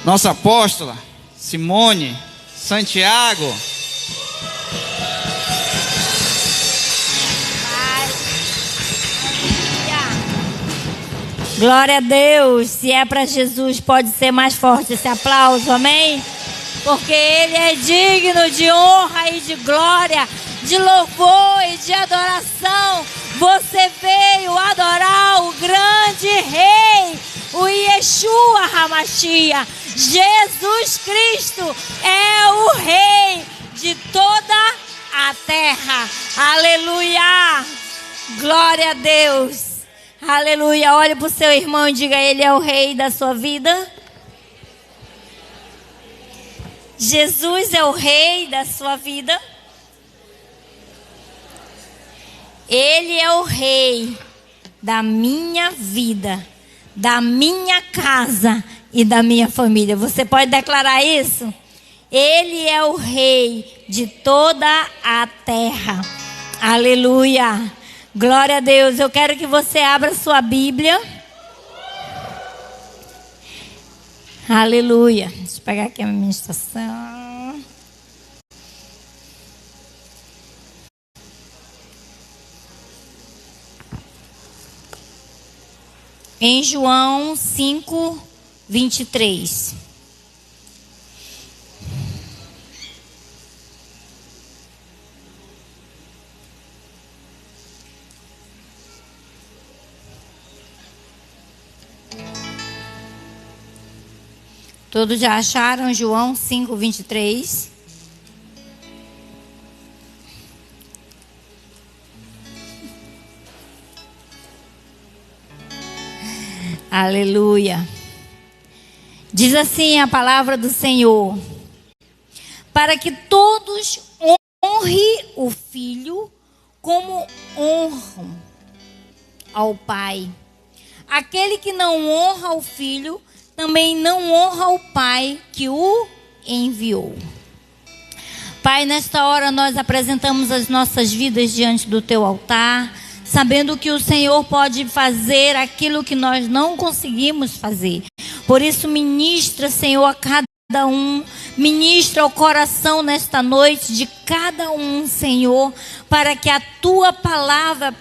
nossa apóstola, Simone, Santiago. Glória a Deus. Se é para Jesus, pode ser mais forte esse aplauso, amém? Porque Ele é digno de honra e de glória, de louvor e de adoração. Você veio adorar o grande Rei, o Yeshua HaMashiach. Jesus Cristo é o Rei de toda a terra. Aleluia! Glória a Deus! Aleluia! Olhe para o seu irmão e diga: Ele é o Rei da sua vida. Jesus é o Rei da sua vida. Ele é o Rei da minha vida, da minha casa e da minha família. Você pode declarar isso? Ele é o Rei de toda a terra. Aleluia! Glória a Deus. Eu quero que você abra sua Bíblia. Aleluia. Deixa eu pegar aqui a ministração. Em João 5:23. Todos já acharam João 5:23? Aleluia. Diz assim a palavra do Senhor: para que todos honrem o Filho como honram ao Pai. Aquele que não honra o Filho também não honra o Pai que o enviou. Pai, nesta hora nós apresentamos as nossas vidas diante do Teu altar, sabendo que o Senhor pode fazer aquilo que nós não conseguimos fazer. Por isso, ministra, Senhor, a cada um, ministra o coração nesta noite de cada um, Senhor, para que a Tua palavra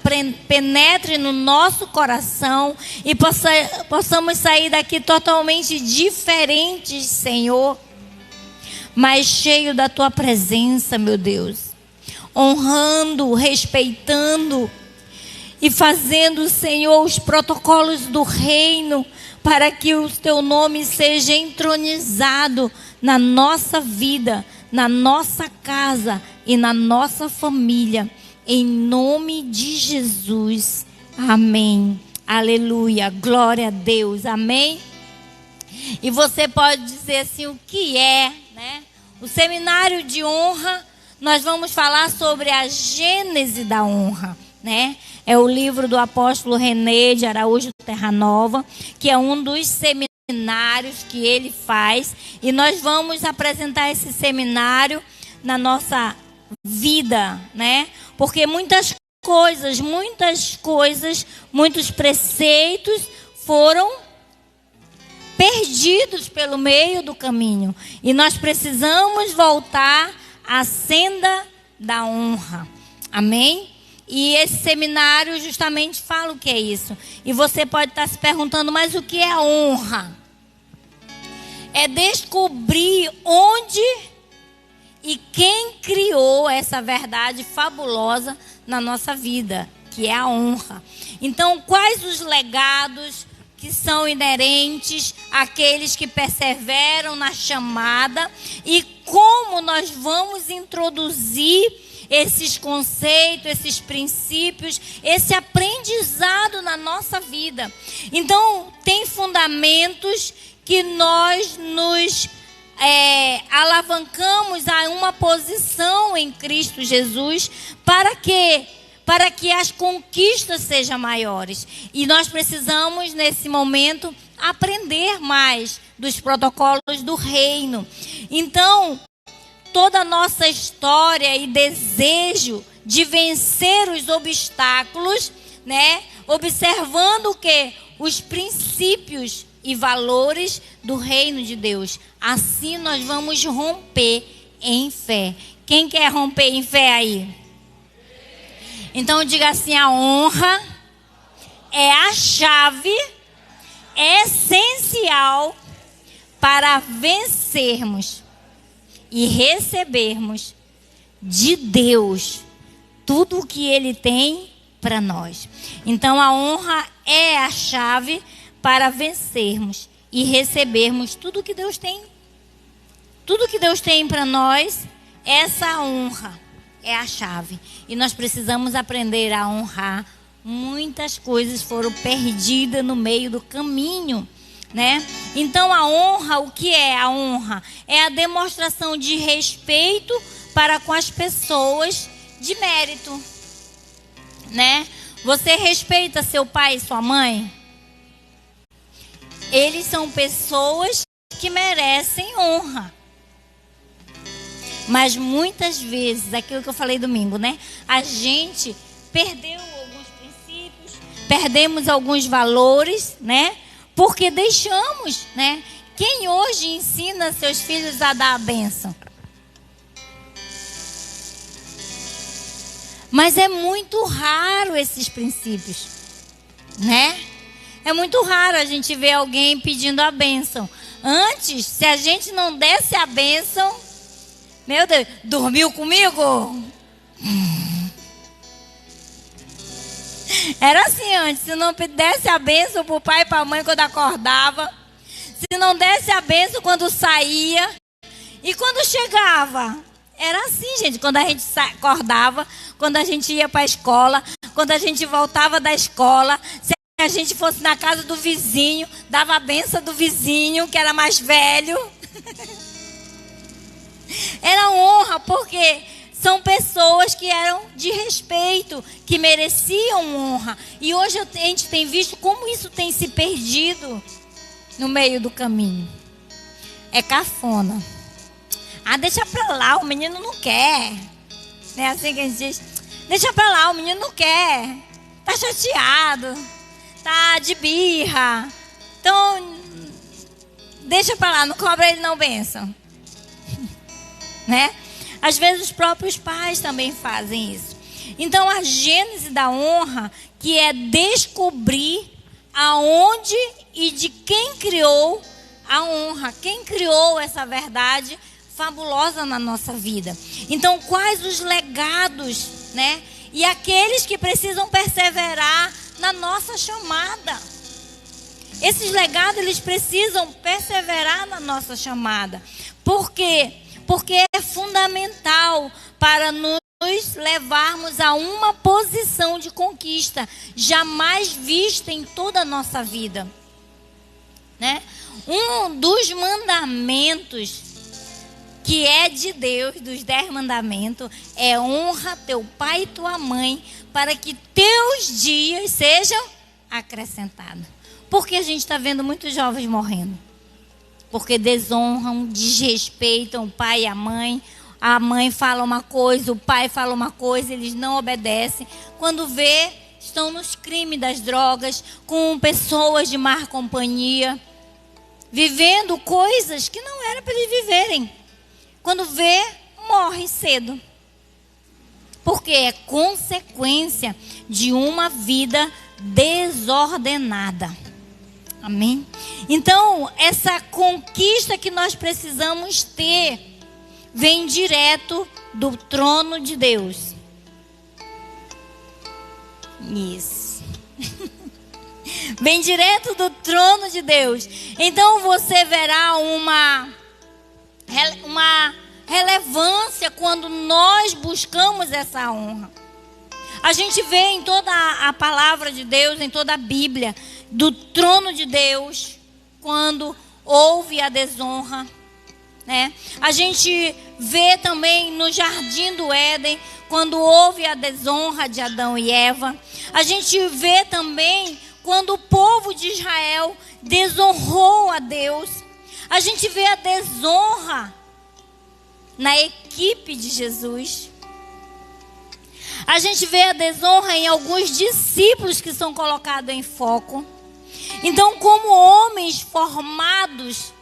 penetre no nosso coração e possamos sair daqui totalmente diferentes, Senhor, mas cheio da Tua presença, meu Deus, honrando, respeitando e fazendo, Senhor, os protocolos do reino, para que o Teu nome seja entronizado na nossa vida, na nossa casa e na nossa família. Em nome de Jesus. Amém. Aleluia. Glória a Deus. Amém. E você pode dizer assim, o que é, né? O seminário de honra, nós vamos falar sobre a gênese da honra, né? É o livro do apóstolo René de Araújo Terranova, que é um dos seminários que ele faz. E nós vamos apresentar esse seminário na nossa vida, né? Porque muitos preceitos foram perdidos pelo meio do caminho. E nós precisamos voltar à senda da honra. Amém? E esse seminário justamente fala o que é isso. E você pode estar se perguntando, mas o que é a honra? É descobrir onde e quem criou essa verdade fabulosa na nossa vida, que é a honra. Então, quais os legados que são inerentes àqueles que perseveram na chamada e como nós vamos introduzir esses conceitos, esses princípios, esse aprendizado na nossa vida. Então, tem fundamentos que nós nos alavancamos a uma posição em Cristo Jesus para que as conquistas sejam maiores. E nós precisamos, nesse momento, aprender mais dos protocolos do reino. Então, toda a nossa história e desejo de vencer os obstáculos, né? Observando o quê? Os princípios e valores do reino de Deus. Assim nós vamos romper em fé. Quem quer romper em fé aí? Então diga assim: a honra é a chave essencial para vencermos e recebermos de Deus tudo o que Ele tem para nós. Então a honra é a chave para vencermos e recebermos tudo que Deus tem. Tudo que Deus tem para nós, essa honra é a chave. E nós precisamos aprender a honrar. Muitas coisas foram perdidas no meio do caminho, né? Então a honra, o que é a honra? É a demonstração de respeito para com as pessoas de mérito, né? Você respeita seu pai e sua mãe? Eles são pessoas que merecem honra. Mas muitas vezes, aquilo que eu falei domingo, né? A gente perdeu alguns princípios, perdemos alguns valores, né? Porque deixamos, né? Quem hoje ensina seus filhos a dar a bênção? Mas é muito raro esses princípios, né? É muito raro a gente ver alguém pedindo a bênção. Antes, se a gente não desse a bênção, meu Deus, dormiu comigo? Era assim antes, se não desse a bênção para o pai e para a mãe quando acordava, se não desse a bênção quando saía, e quando chegava, era assim, gente, quando a gente acordava, quando a gente ia para a escola, quando a gente voltava da escola, se a gente fosse na casa do vizinho, dava a bênção do vizinho, que era mais velho. Era honra, porque são pessoas que eram de respeito, que mereciam honra. E hoje a gente tem visto como isso tem se perdido no meio do caminho. É cafona. Ah, deixa pra lá, o menino não quer. Não é assim que a gente diz? Deixa pra lá, o menino não quer. Tá chateado. Tá de birra. Então, deixa pra lá, não cobra ele não bênção. Né? Às vezes os próprios pais também fazem isso. Então a gênese da honra, que é descobrir aonde e de quem criou a honra, quem criou essa verdade fabulosa na nossa vida. Então quais os legados, né? E aqueles que precisam perseverar na nossa chamada. Esses legados, eles precisam perseverar na nossa chamada. Por quê? Porque é fundamental para nos levarmos a uma posição de conquista jamais vista em toda a nossa vida, né? Um dos mandamentos que é de Deus, dos 10 mandamentos, é honra teu pai e tua mãe, para que teus dias sejam acrescentados. Porque a gente está vendo muitos jovens morrendo. Porque desonram, desrespeitam o pai e a mãe. A mãe fala uma coisa, o pai fala uma coisa, eles não obedecem. Quando vê, estão nos crimes das drogas, com pessoas de má companhia, vivendo coisas que não era para eles viverem. Quando vê, morre cedo. Porque é consequência de uma vida desordenada. Amém? Então, essa conquista que nós precisamos ter vem direto do trono de Deus. Isso. Vem direto do trono de Deus. Então, você verá uma relevância quando nós buscamos essa honra. A gente vê em toda a palavra de Deus, em toda a Bíblia, do trono de Deus, quando houve a desonra, né? A gente vê também no jardim do Éden, quando houve a desonra de Adão e Eva. A gente vê também quando o povo de Israel desonrou a Deus. A gente vê a desonra na equipe de Jesus. A gente vê a desonra em alguns discípulos que são colocados em foco. Então, como homens formados,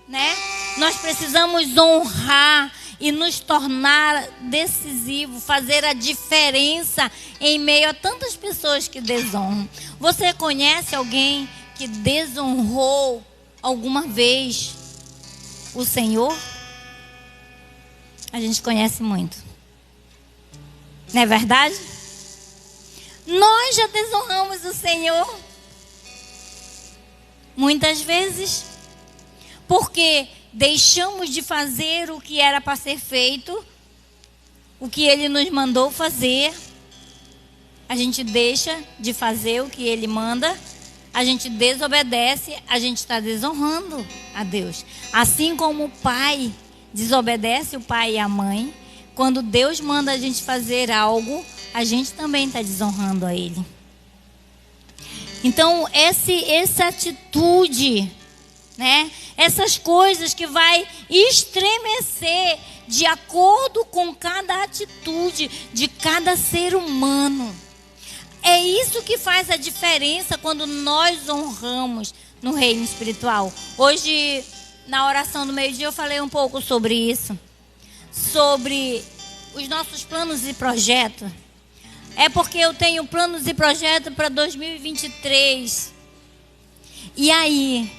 né, nós precisamos honrar e nos tornar decisivo, fazer a diferença em meio a tantas pessoas que desonram. Você conhece alguém que desonrou alguma vez o Senhor? A gente conhece muito. Não é verdade? Nós já desonramos o Senhor muitas vezes, porque deixamos de fazer o que era para ser feito, o que Ele nos mandou fazer. A gente deixa de fazer o que Ele manda, a gente desobedece, a gente está desonrando a Deus. Assim como o pai desobedece o pai e a mãe, quando Deus manda a gente fazer algo, a gente também está desonrando a Ele. Então, essa atitude, né? Essas coisas que vai estremecer de acordo com cada atitude de cada ser humano. É isso que faz a diferença quando nós honramos no reino espiritual. Hoje, na oração do meio-dia, eu falei um pouco sobre isso. Sobre os nossos planos e projetos. É porque eu tenho planos e projetos para 2023. E aí,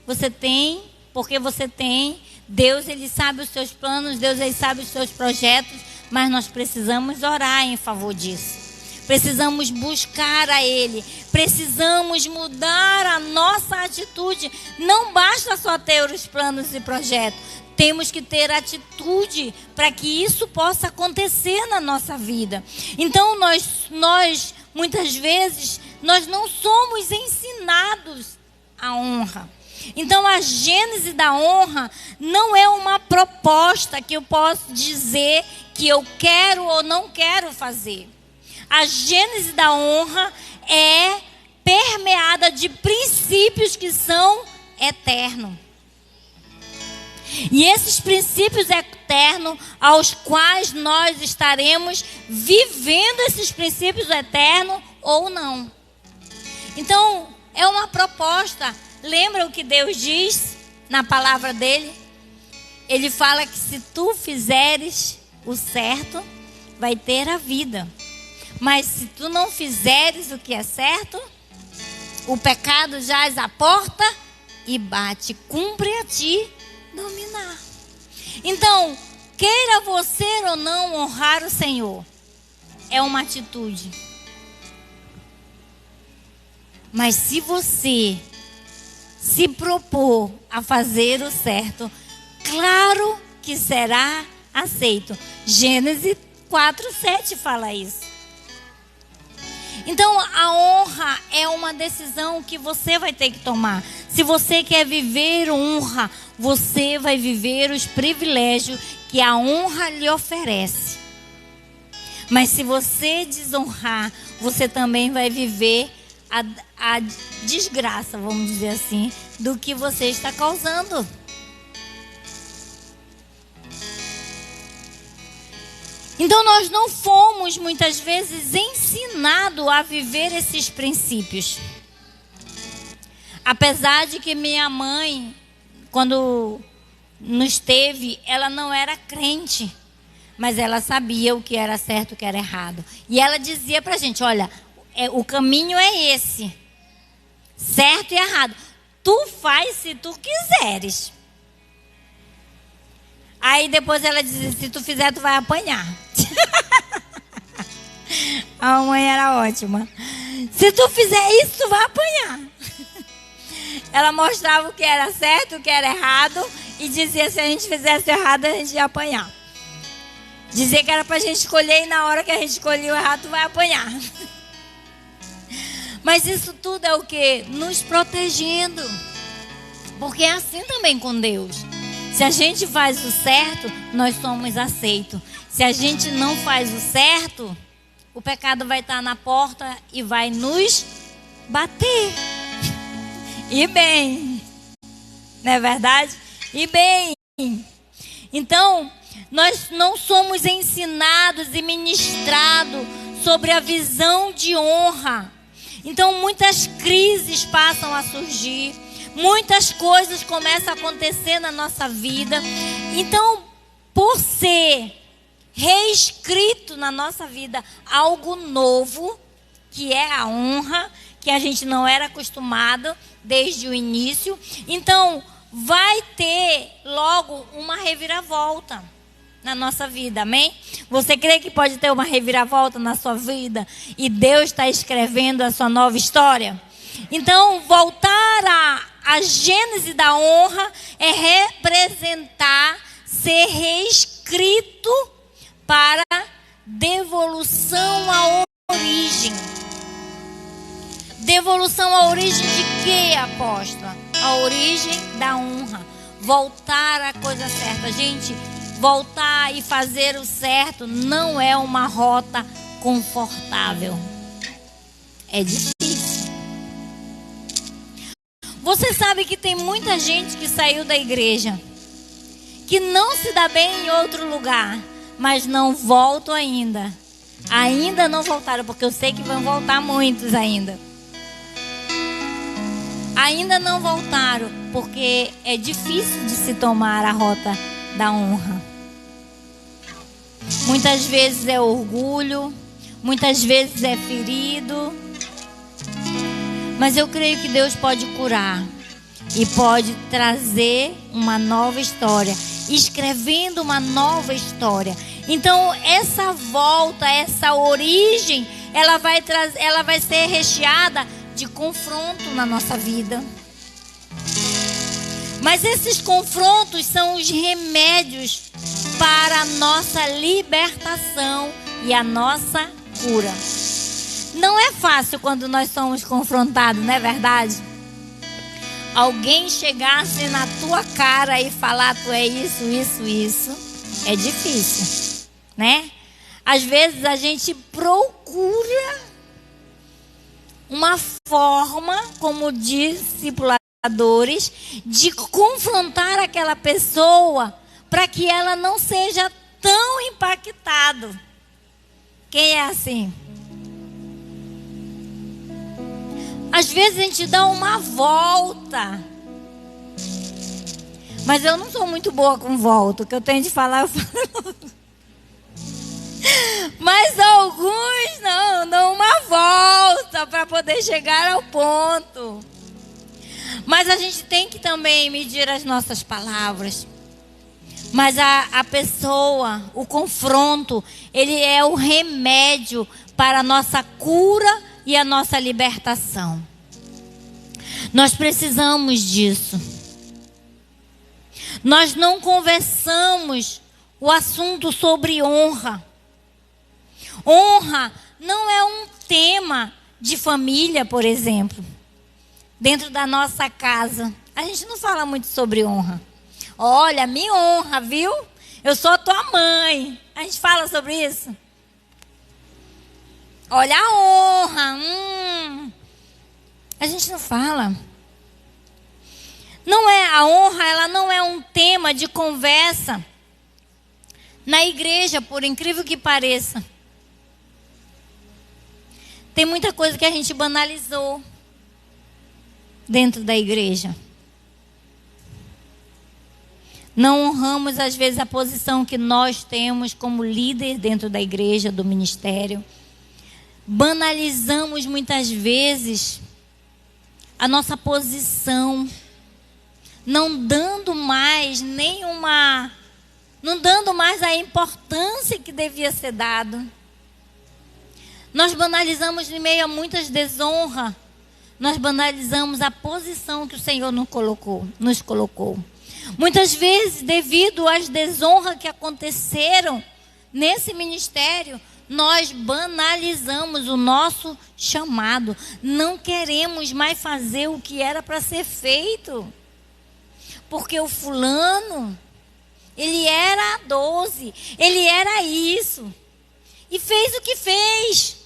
você tem, porque você tem. Deus, Ele sabe os seus planos, Deus, Ele sabe os seus projetos, mas nós precisamos orar em favor disso. Precisamos buscar a Ele, precisamos mudar a nossa atitude. Não basta só ter os planos e projetos, temos que ter atitude para que isso possa acontecer na nossa vida. Então nós muitas vezes, nós não somos ensinados a honra. Então a gênese da honra não é uma proposta que eu posso dizer que eu quero ou não quero fazer. A gênese da honra é permeada de princípios que são eternos. E esses princípios eternos, aos quais nós estaremos vivendo esses princípios eternos ou não. Então, é uma proposta. Lembra o que Deus diz na palavra dele? Ele fala que se tu fizeres o certo, vai ter a vida. Mas se tu não fizeres o que é certo, o pecado jaz à porta e bate. Cumpre a ti dominar. Então, queira você ou não honrar o Senhor, é uma atitude. Mas se você se propor a fazer o certo, claro que será aceito. Gênesis 4:7 fala isso. Então, a honra é uma decisão que você vai ter que tomar. Se você quer viver honra, você vai viver os privilégios que a honra lhe oferece. Mas se você desonrar, você também vai viver a desgraça, vamos dizer assim, do que você está causando. Então nós não fomos muitas vezes ensinados a viver esses princípios. Apesar de que minha mãe, quando nos teve, ela não era crente, mas ela sabia o que era certo e o que era errado. E ela dizia pra gente, olha, o caminho é esse, certo e errado. Tu faz se tu quiseres. Aí depois ela dizia, se tu fizer, tu vai apanhar. A mãe era ótima. Se tu fizer isso, tu vai apanhar. Ela mostrava o que era certo, o que era errado, e dizia se a gente fizesse errado, a gente ia apanhar. Dizia que era pra gente escolher, e na hora que a gente escolheu o errado, tu vai apanhar. Mas isso tudo é o quê? Nos protegendo. Porque é assim também com Deus. Se a gente faz o certo, nós somos aceitos. Se a gente não faz o certo, o pecado vai estar na porta e vai nos bater. E bem. Não é verdade? E bem. Então, nós não somos ensinados e ministrados sobre a visão de honra. Então muitas crises passam a surgir, muitas coisas começam a acontecer na nossa vida. Então, por ser reescrito na nossa vida algo novo, que é a honra, que a gente não era acostumado desde o início, então vai ter logo uma reviravolta na nossa vida, amém? Você crê que pode ter uma reviravolta na sua vida e Deus está escrevendo a sua nova história? Então, voltar à gênese da honra é representar, ser reescrito para devolução à origem. Devolução à origem de quê, apóstola? A origem da honra. Voltar à coisa certa. Gente, voltar e fazer o certo não é uma rota confortável. É difícil. Você sabe que tem muita gente que saiu da igreja, que não se dá bem em outro lugar, mas não voltam ainda. Ainda não voltaram, porque eu sei que vão voltar muitos ainda. Ainda não voltaram, porque é difícil de se tomar a rota da honra. Muitas vezes é orgulho, muitas vezes é ferido. Mas eu creio que Deus pode curar e pode trazer uma nova história, escrevendo uma nova história. Então essa volta, essa origem, ela vai ser recheada de confronto na nossa vida. Mas esses confrontos são os remédios para a nossa libertação e a nossa cura. Não é fácil quando nós somos confrontados, não é verdade? Alguém chegasse na tua cara e falar: tu é isso, isso, isso. É difícil, né? Às vezes a gente procura uma forma, como discipuladores, de confrontar aquela pessoa para que ela não seja tão impactada. Quem é assim? Às vezes a gente dá uma volta. Mas eu não sou muito boa com volta. O que eu tenho de falar, eu falo. Mas alguns não, dão uma volta para poder chegar ao ponto. Mas a gente tem que também medir as nossas palavras. Mas a pessoa, o confronto, ele é o remédio para a nossa cura e a nossa libertação. Nós precisamos disso. Nós não conversamos o assunto sobre honra. Honra não é um tema de família, por exemplo. Dentro da nossa casa, a gente não fala muito sobre honra. Olha, me honra, viu? Eu sou tua mãe. A gente fala sobre isso? Olha a honra. A gente não fala. Não é a honra, ela não é um tema de conversa na igreja, por incrível que pareça. Tem muita coisa que a gente banalizou dentro da igreja. Não honramos, às vezes, a posição que nós temos como líder dentro da igreja, do ministério. Banalizamos, muitas vezes, a nossa posição, não dando mais não dando mais a importância que devia ser dado. Nós banalizamos em meio a muitas desonras. Nós banalizamos a posição que o Senhor nos colocou. Muitas vezes, devido às desonras que aconteceram nesse ministério, nós banalizamos o nosso chamado. Não queremos mais fazer o que era para ser feito. Porque o fulano, ele era 12, ele era isso. E fez o que fez.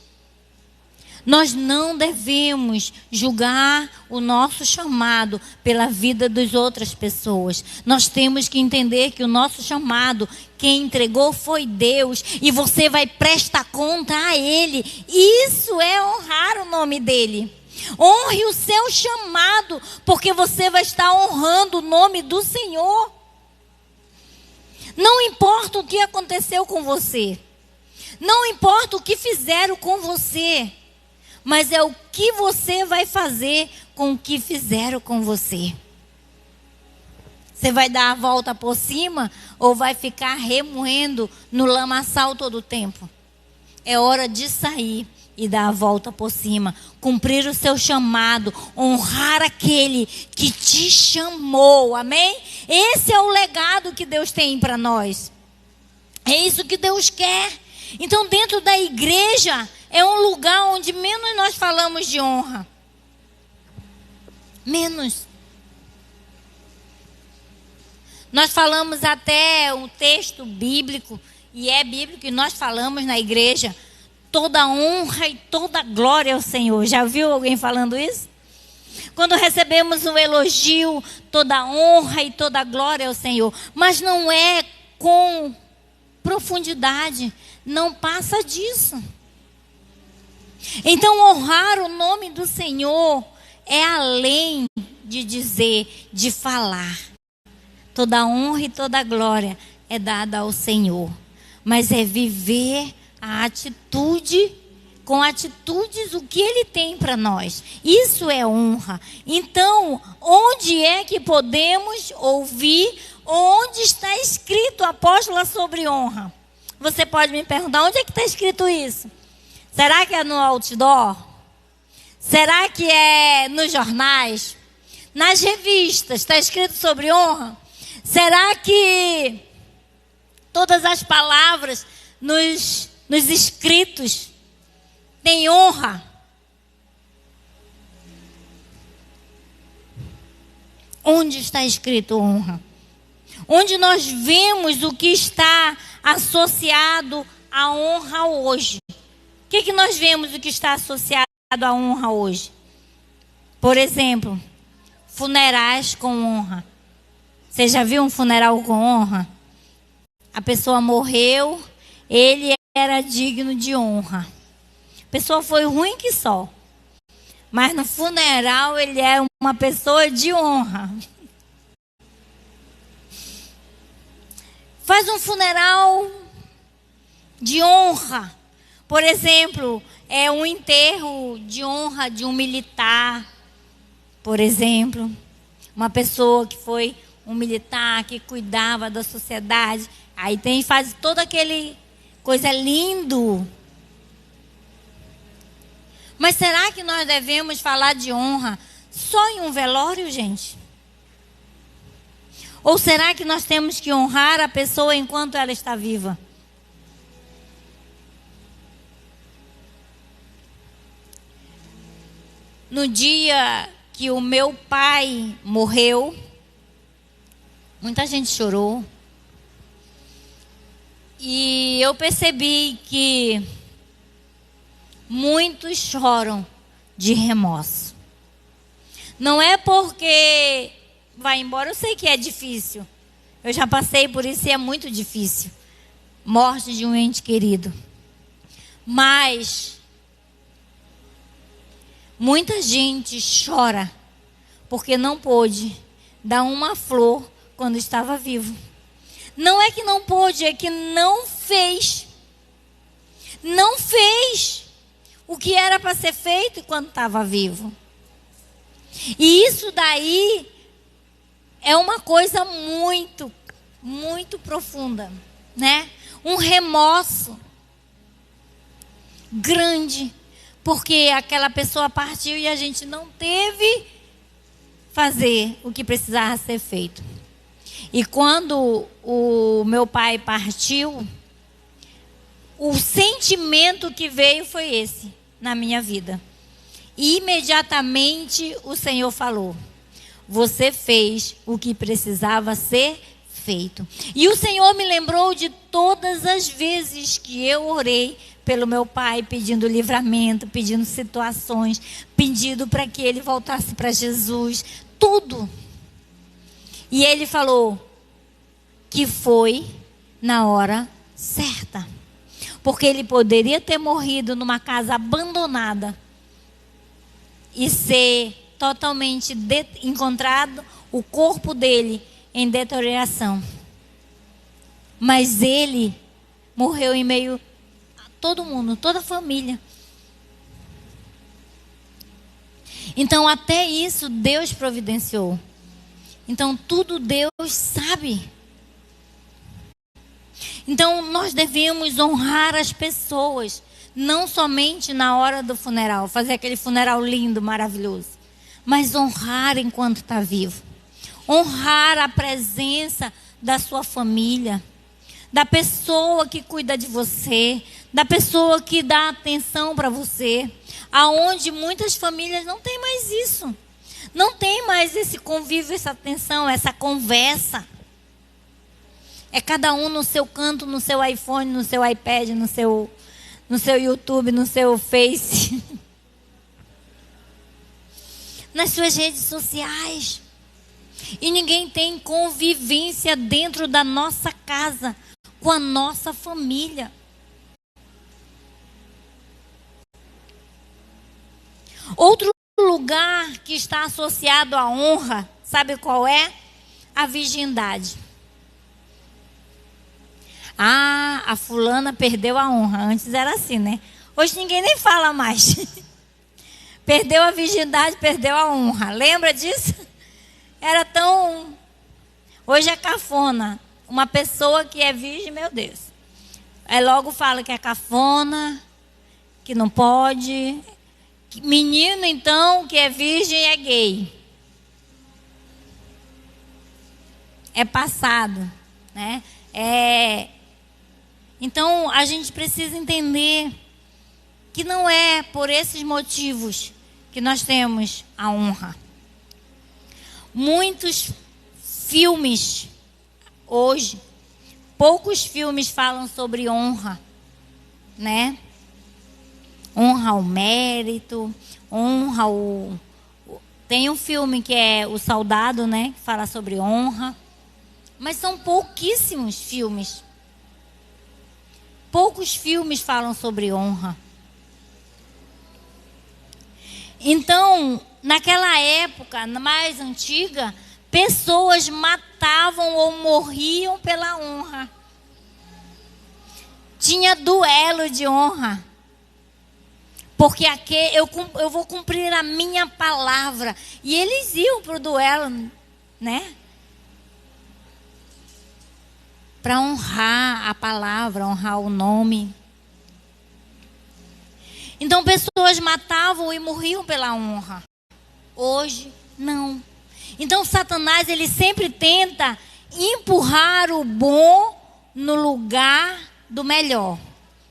Nós não devemos julgar o nosso chamado pela vida das outras pessoas. Nós temos que entender que o nosso chamado, quem entregou foi Deus, e você vai prestar conta a Ele. Isso é honrar o nome dEle. Honre o seu chamado, porque você vai estar honrando o nome do Senhor. Não importa o que aconteceu com você, não importa o que fizeram com você, mas é o que você vai fazer com o que fizeram com você. Você vai dar a volta por cima ou vai ficar remoendo no lamaçal todo o tempo? É hora de sair e dar a volta por cima, cumprir o seu chamado, honrar aquele que te chamou, amém? Esse é o legado que Deus tem para nós. É isso que Deus quer. Então, dentro da igreja, é um lugar onde menos nós falamos de honra. Menos. Nós falamos até um texto bíblico, e é bíblico, e nós falamos na igreja, toda honra e toda glória ao Senhor. Já viu alguém falando isso? Quando recebemos um elogio, toda honra e toda glória ao Senhor. Mas não é com profundidade, não passa disso. Então, honrar o nome do Senhor é além de dizer, de falar. Toda honra e toda glória é dada ao Senhor. Mas é viver a atitude, com atitudes, o que Ele tem para nós. Isso é honra. Então, onde é que podemos ouvir, onde está escrito, apóstola, sobre honra? Você pode me perguntar, onde é que está escrito isso? Será que é no outdoor? Será que é nos jornais? Nas revistas está escrito sobre honra? Será que todas as palavras nos escritos têm honra? Onde está escrito honra? Onde nós vemos o que está associado à honra hoje? O que nós vemos o que está associado à honra hoje? Por exemplo, funerais com honra. Você já viu um funeral com honra? A pessoa morreu, ele era digno de honra. A pessoa foi ruim que só. Mas no funeral ele é uma pessoa de honra. Faz um funeral de honra. Por exemplo, é um enterro de honra de um militar. Por exemplo, uma pessoa que foi um militar, que cuidava da sociedade. Aí faz todo aquele coisa lindo. Mas será que nós devemos falar de honra só em um velório, gente? Ou será que nós temos que honrar a pessoa enquanto ela está viva? No dia que o meu pai morreu, muita gente chorou. E eu percebi que muitos choram de remorso. Não é porque vai embora, eu sei que é difícil. Eu já passei por isso e é muito difícil. Morte de um ente querido. Mas muita gente chora porque não pôde dar uma flor quando estava vivo. Não é que não pôde, é que não fez. Não fez o que era para ser feito quando estava vivo. E isso daí é uma coisa muito, muito profunda, né? Um remorso grande, porque aquela pessoa partiu e a gente não teve fazer o que precisava ser feito. E quando o meu pai partiu, o sentimento que veio foi esse na minha vida. E imediatamente o Senhor falou: você fez o que precisava ser feito. E o Senhor me lembrou de todas as vezes que eu orei pelo meu pai, pedindo livramento, pedindo situações, pedindo para que ele voltasse para Jesus, tudo. E ele falou que foi na hora certa. Porque ele poderia ter morrido numa casa abandonada e ser totalmente encontrado o corpo dele em deterioração. Mas ele morreu em meio a todo mundo, toda a família. Então até isso Deus providenciou. Então tudo Deus sabe. Então nós devemos honrar as pessoas, não somente na hora do funeral, fazer aquele funeral lindo, maravilhoso, mas honrar enquanto está vivo. Honrar a presença da sua família, da pessoa que cuida de você, da pessoa que dá atenção para você, aonde muitas famílias não têm mais isso. Não tem mais esse convívio, essa atenção, essa conversa. É cada um no seu canto, no seu iPhone, no seu iPad, no seu YouTube, no seu Face. Nas suas redes sociais. E ninguém tem convivência dentro da nossa casa, com a nossa família. Outro lugar que está associado à honra, sabe qual é? A virgindade. Ah, a fulana perdeu a honra. Antes era assim, né? Hoje ninguém nem fala mais. Perdeu a virgindade, perdeu a honra. Lembra disso? Era tão... Hoje é cafona. Uma pessoa que é virgem, meu Deus. Aí logo fala que é cafona, que não pode. Menino, então, que é virgem é gay. É passado, né? Então, a gente precisa entender que não é por esses motivos que nós temos a honra. Muitos filmes, hoje, poucos filmes falam sobre honra, né? Honra ao mérito, honra ao... Tem um filme que é O Soldado, né? Que fala sobre honra. Mas são pouquíssimos filmes. Poucos filmes falam sobre honra. Então, naquela época mais antiga, pessoas matavam ou morriam pela honra. Tinha duelo de honra. Porque aqui eu vou cumprir a minha palavra. E eles iam para o duelo, né? Para honrar a palavra, honrar o nome. Então pessoas matavam e morriam pela honra. Hoje, não. Então Satanás, ele sempre tenta empurrar o bom no lugar do melhor,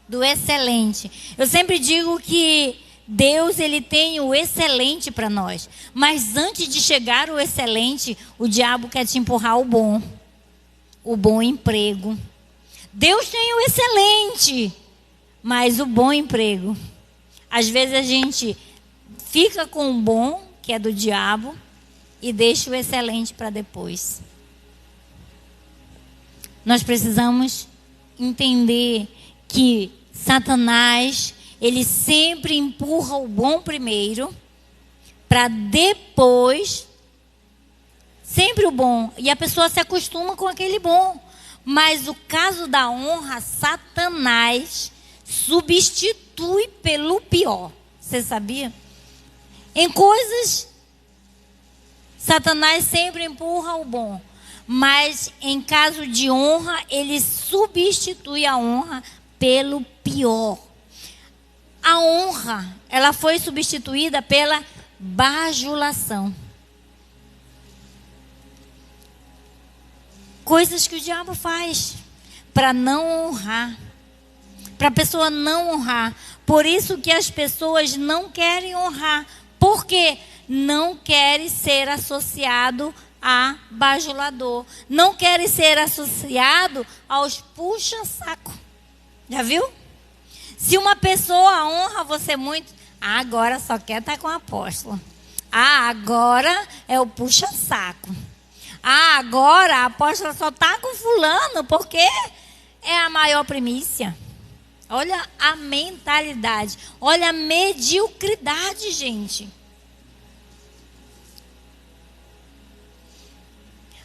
do excelente. Eu sempre digo que Deus, ele tem o excelente para nós. Mas antes de chegar o excelente, o diabo quer te empurrar o bom emprego. Deus tem o excelente, mas o bom emprego. Às vezes a gente fica com o bom, que é do diabo, e deixa o excelente para depois. Nós precisamos entender que Satanás, ele sempre empurra o bom primeiro, para depois, sempre o bom. E a pessoa se acostuma com aquele bom. Mas o caso da honra, Satanás substitui pelo pior. Você sabia? Em coisas, Satanás sempre empurra o bom. Mas em caso de honra, ele substitui a honra pelo pior. A honra, ela foi substituída pela bajulação. Coisas que o diabo faz para não honrar, para a pessoa não honrar. Por isso que as pessoas não querem honrar, porque não querem ser associado a bajulador, não querem ser associado aos puxa-saco. Já viu? Se uma pessoa honra você muito, agora só quer estar com o apóstolo. Agora é o puxa-saco. Agora a apóstola só está com fulano porque é a maior primícia. Olha a mentalidade, olha a mediocridade, gente.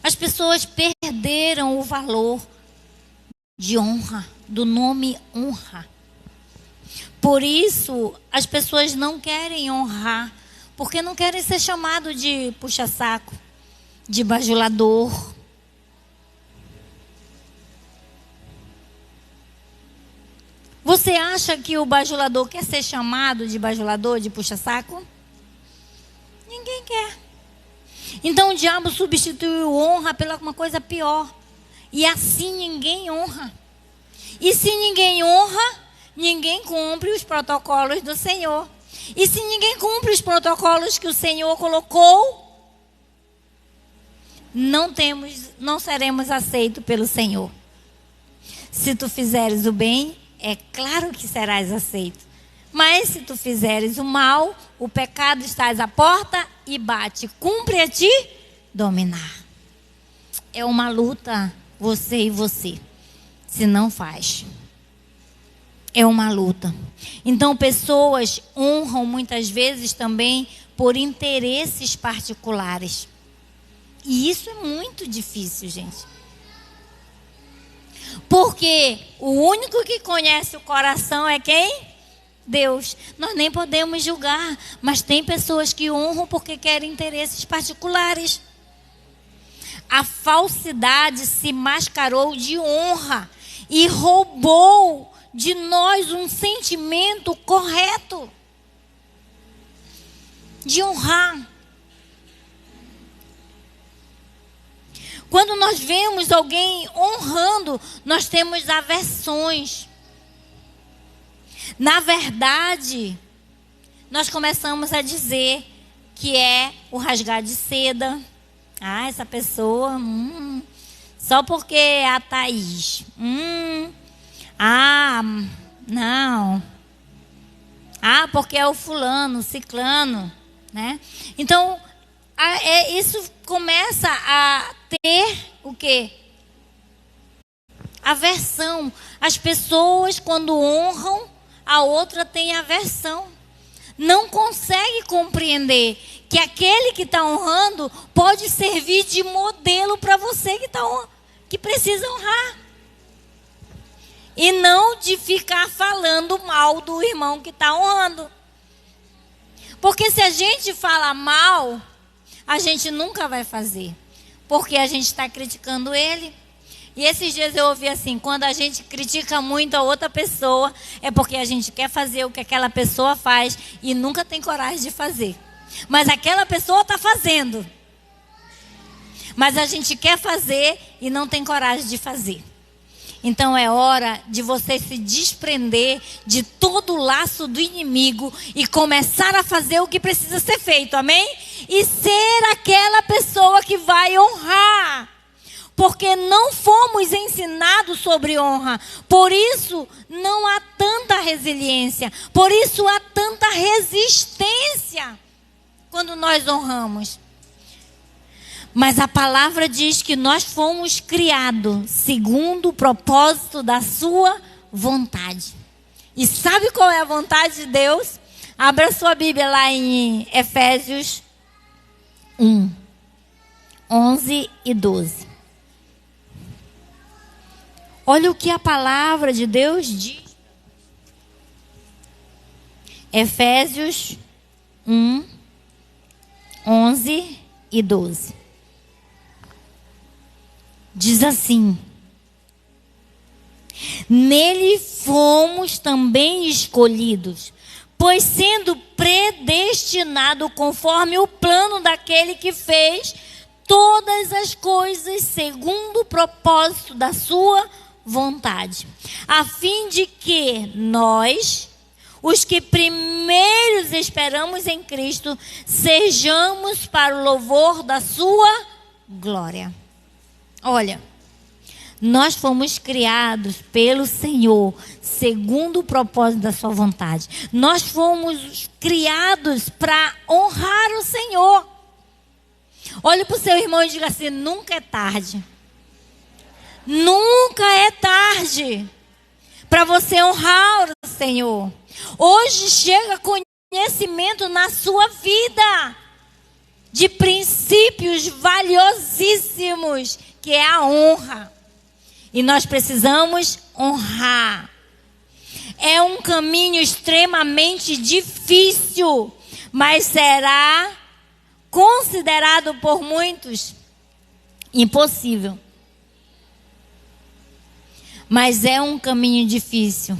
As pessoas perderam o valor de honra, do nome honra. Por isso, as pessoas não querem honrar, porque não querem ser chamados de puxa-saco, de bajulador. Você acha que o bajulador quer ser chamado de bajulador, de puxa-saco? Ninguém quer. Então o diabo substituiu honra pela uma coisa pior. E assim ninguém honra. E se ninguém honra, ninguém cumpre os protocolos do Senhor. E se ninguém cumpre os protocolos que o Senhor colocou, não seremos aceitos pelo Senhor. Se tu fizeres o bem, é claro que serás aceito. Mas se tu fizeres o mal, o pecado estás à porta e bate. Cumpre a ti dominar. É uma luta, você e você. Se não faz. É uma luta. Então, pessoas honram muitas vezes também por interesses particulares. E isso é muito difícil, gente. Porque o único que conhece o coração é quem? Deus. Nós nem podemos julgar, mas tem pessoas que honram porque querem interesses particulares. A falsidade se mascarou de honra e roubou de nós um sentimento correto de honrar. Quando nós vemos alguém honrando, nós temos aversões. Na verdade, nós começamos a dizer que é o rasgar de seda. Essa pessoa, só porque é a Thaís. Não. Porque é o fulano, ciclano, né? Então, isso começa a ter o quê? Aversão. As pessoas, quando honram, a outra tem aversão. Não consegue compreender que aquele que está honrando pode servir de modelo para você que precisa honrar. E não de ficar falando mal do irmão que está honrando. Porque se a gente fala mal, a gente nunca vai fazer. Porque a gente está criticando ele. E esses dias eu ouvi assim, quando a gente critica muito a outra pessoa, é porque a gente quer fazer o que aquela pessoa faz e nunca tem coragem de fazer. Mas aquela pessoa está fazendo. Mas a gente quer fazer e não tem coragem de fazer. Então é hora de você se desprender de todo o laço do inimigo e começar a fazer o que precisa ser feito, amém? E ser aquela pessoa que vai honrar. Porque não fomos ensinados sobre honra. Por isso não há tanta resiliência. Por isso há tanta resistência quando nós honramos. Mas a palavra diz que nós fomos criados segundo o propósito da sua vontade. E sabe qual é a vontade de Deus? Abra sua Bíblia lá em Efésios 1, 11 e 12. Olha o que a palavra de Deus diz. Efésios 1, 11 e 12. Diz assim: nele fomos também escolhidos, pois sendo predestinado conforme o plano daquele que fez todas as coisas segundo o propósito da sua vontade, a fim de que nós, os que primeiros esperamos em Cristo, sejamos para o louvor da sua glória. Olha, Nós fomos criados pelo Senhor, segundo o propósito da sua vontade. Nós fomos criados para honrar o Senhor. Olhe para o seu irmão e diga assim: nunca é tarde. Nunca é tarde para você honrar o Senhor. Hoje chega conhecimento na sua vida de princípios valiosíssimos, que é a honra. E nós precisamos honrar. É um caminho extremamente difícil, mas será considerado por muitos impossível. Mas é um caminho difícil,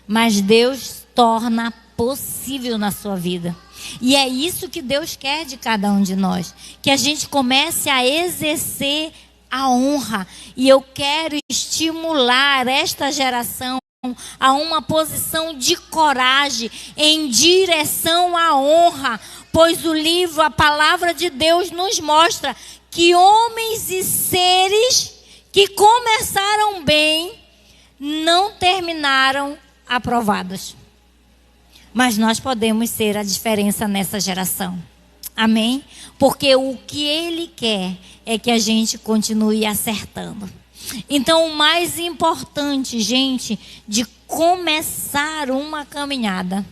mas Deus torna possível na sua vida. E é isso que Deus quer de cada um de nós, que a gente comece a exercer a honra. E eu quero estimular esta geração a uma posição de coragem em direção à honra, pois o livro, a palavra de Deus nos mostra que homens e seres que começaram bem não terminaram aprovados. Mas nós podemos ser a diferença nessa geração. Amém? Porque o que Ele quer é que a gente continue acertando. Então, o mais importante, gente, de começar uma caminhada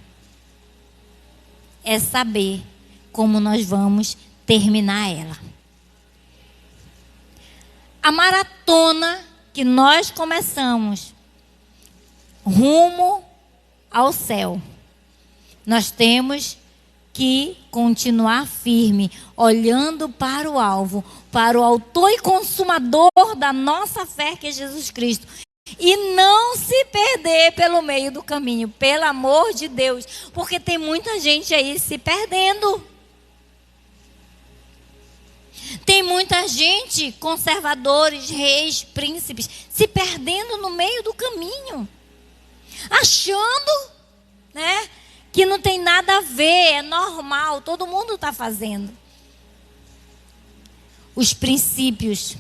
é saber como nós vamos terminar ela. A maratona que nós começamos rumo ao céu, nós temos que continuar firme, olhando para o alvo, para o autor e consumador da nossa fé, que é Jesus Cristo. E não se perder pelo meio do caminho, pelo amor de Deus, porque tem muita gente aí se perdendo. Tem muita gente, conservadores, reis, príncipes, se perdendo no meio do caminho, achando, né, que não tem nada a ver, é normal, todo mundo está fazendo. Os princípios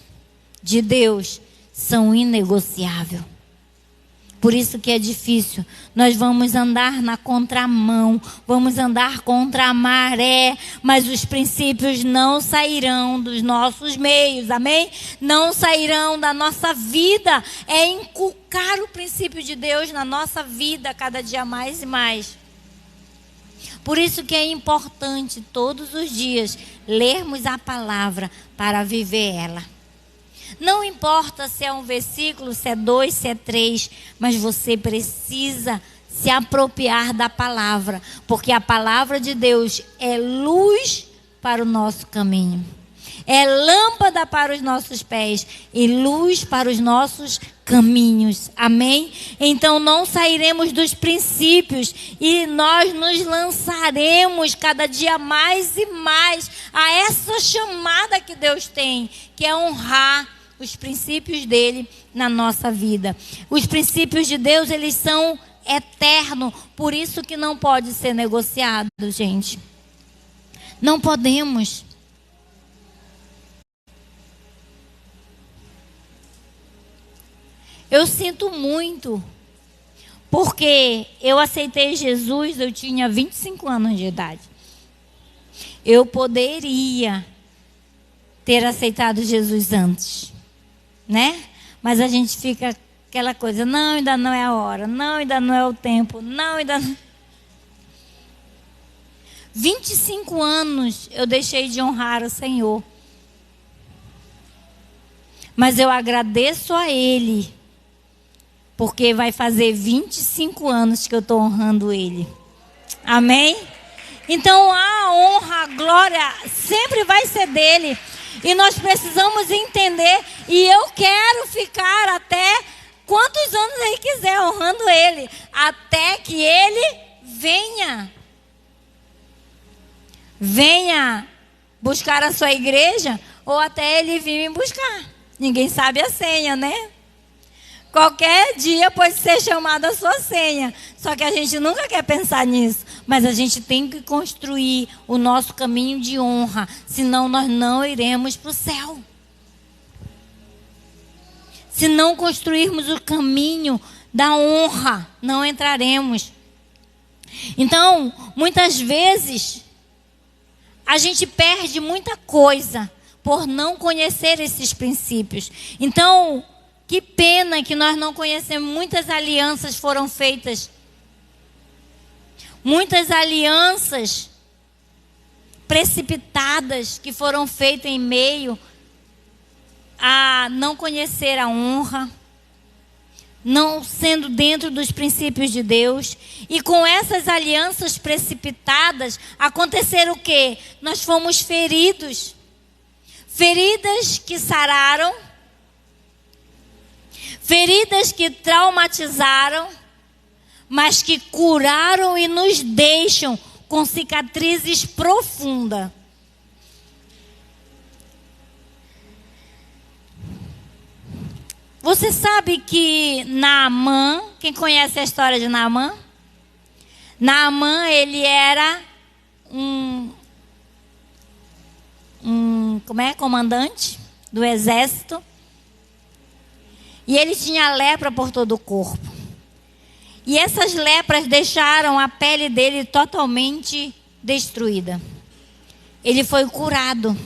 de Deus são inegociáveis. Por isso que é difícil. Nós vamos andar na contramão, vamos andar contra a maré, mas os princípios não sairão dos nossos meios, amém? Não sairão da nossa vida. É inculcar o princípio de Deus na nossa vida cada dia mais e mais. Por isso que é importante todos os dias lermos a palavra para viver ela. Não importa se é um versículo, se é 2, se é 3, mas você precisa se apropriar da palavra, porque a palavra de Deus é luz para o nosso caminho, é lâmpada para os nossos pés e luz para os nossos caminhos, amém? Então não sairemos dos princípios e nós nos lançaremos cada dia mais e mais a essa chamada que Deus tem, que é honrar os princípios dele na nossa vida. Os princípios de Deus, eles são eternos, por isso que não pode ser negociado, gente. Não podemos. Eu sinto muito, porque eu aceitei Jesus, eu tinha 25 anos de idade. Eu poderia ter aceitado Jesus antes, né? Mas a gente fica aquela coisa, não, ainda não é a hora, não, ainda não é o tempo, não, ainda não. 25 anos eu deixei de honrar o Senhor. Mas eu agradeço a Ele, porque vai fazer 25 anos que eu estou honrando Ele. Amém? Então a honra, a glória sempre vai ser dele. E nós precisamos entender. E eu quero ficar até quantos anos Ele quiser honrando Ele, até que Ele venha. Venha buscar a sua igreja, ou até Ele vir me buscar. Ninguém sabe a senha, né? Qualquer dia pode ser chamada a sua senha. Só que a gente nunca quer pensar nisso. Mas a gente tem que construir o nosso caminho de honra. Senão nós não iremos para o céu. Se não construirmos o caminho da honra, não entraremos. Então, muitas vezes, a gente perde muita coisa por não conhecer esses princípios. Então, que pena que nós não conhecemos. Muitas alianças foram feitas. Muitas alianças precipitadas que foram feitas em meio a não conhecer a honra, não sendo dentro dos princípios de Deus. E com essas alianças precipitadas, aconteceram o quê? Nós fomos feridos. Feridas que sararam, feridas que traumatizaram, mas que curaram e nos deixam com cicatrizes profundas. Você sabe que Naamã, quem conhece a história de Naamã? Naamã, ele era comandante do exército. E ele tinha lepra por todo o corpo. E essas lepras deixaram a pele dele totalmente destruída. Ele foi curado.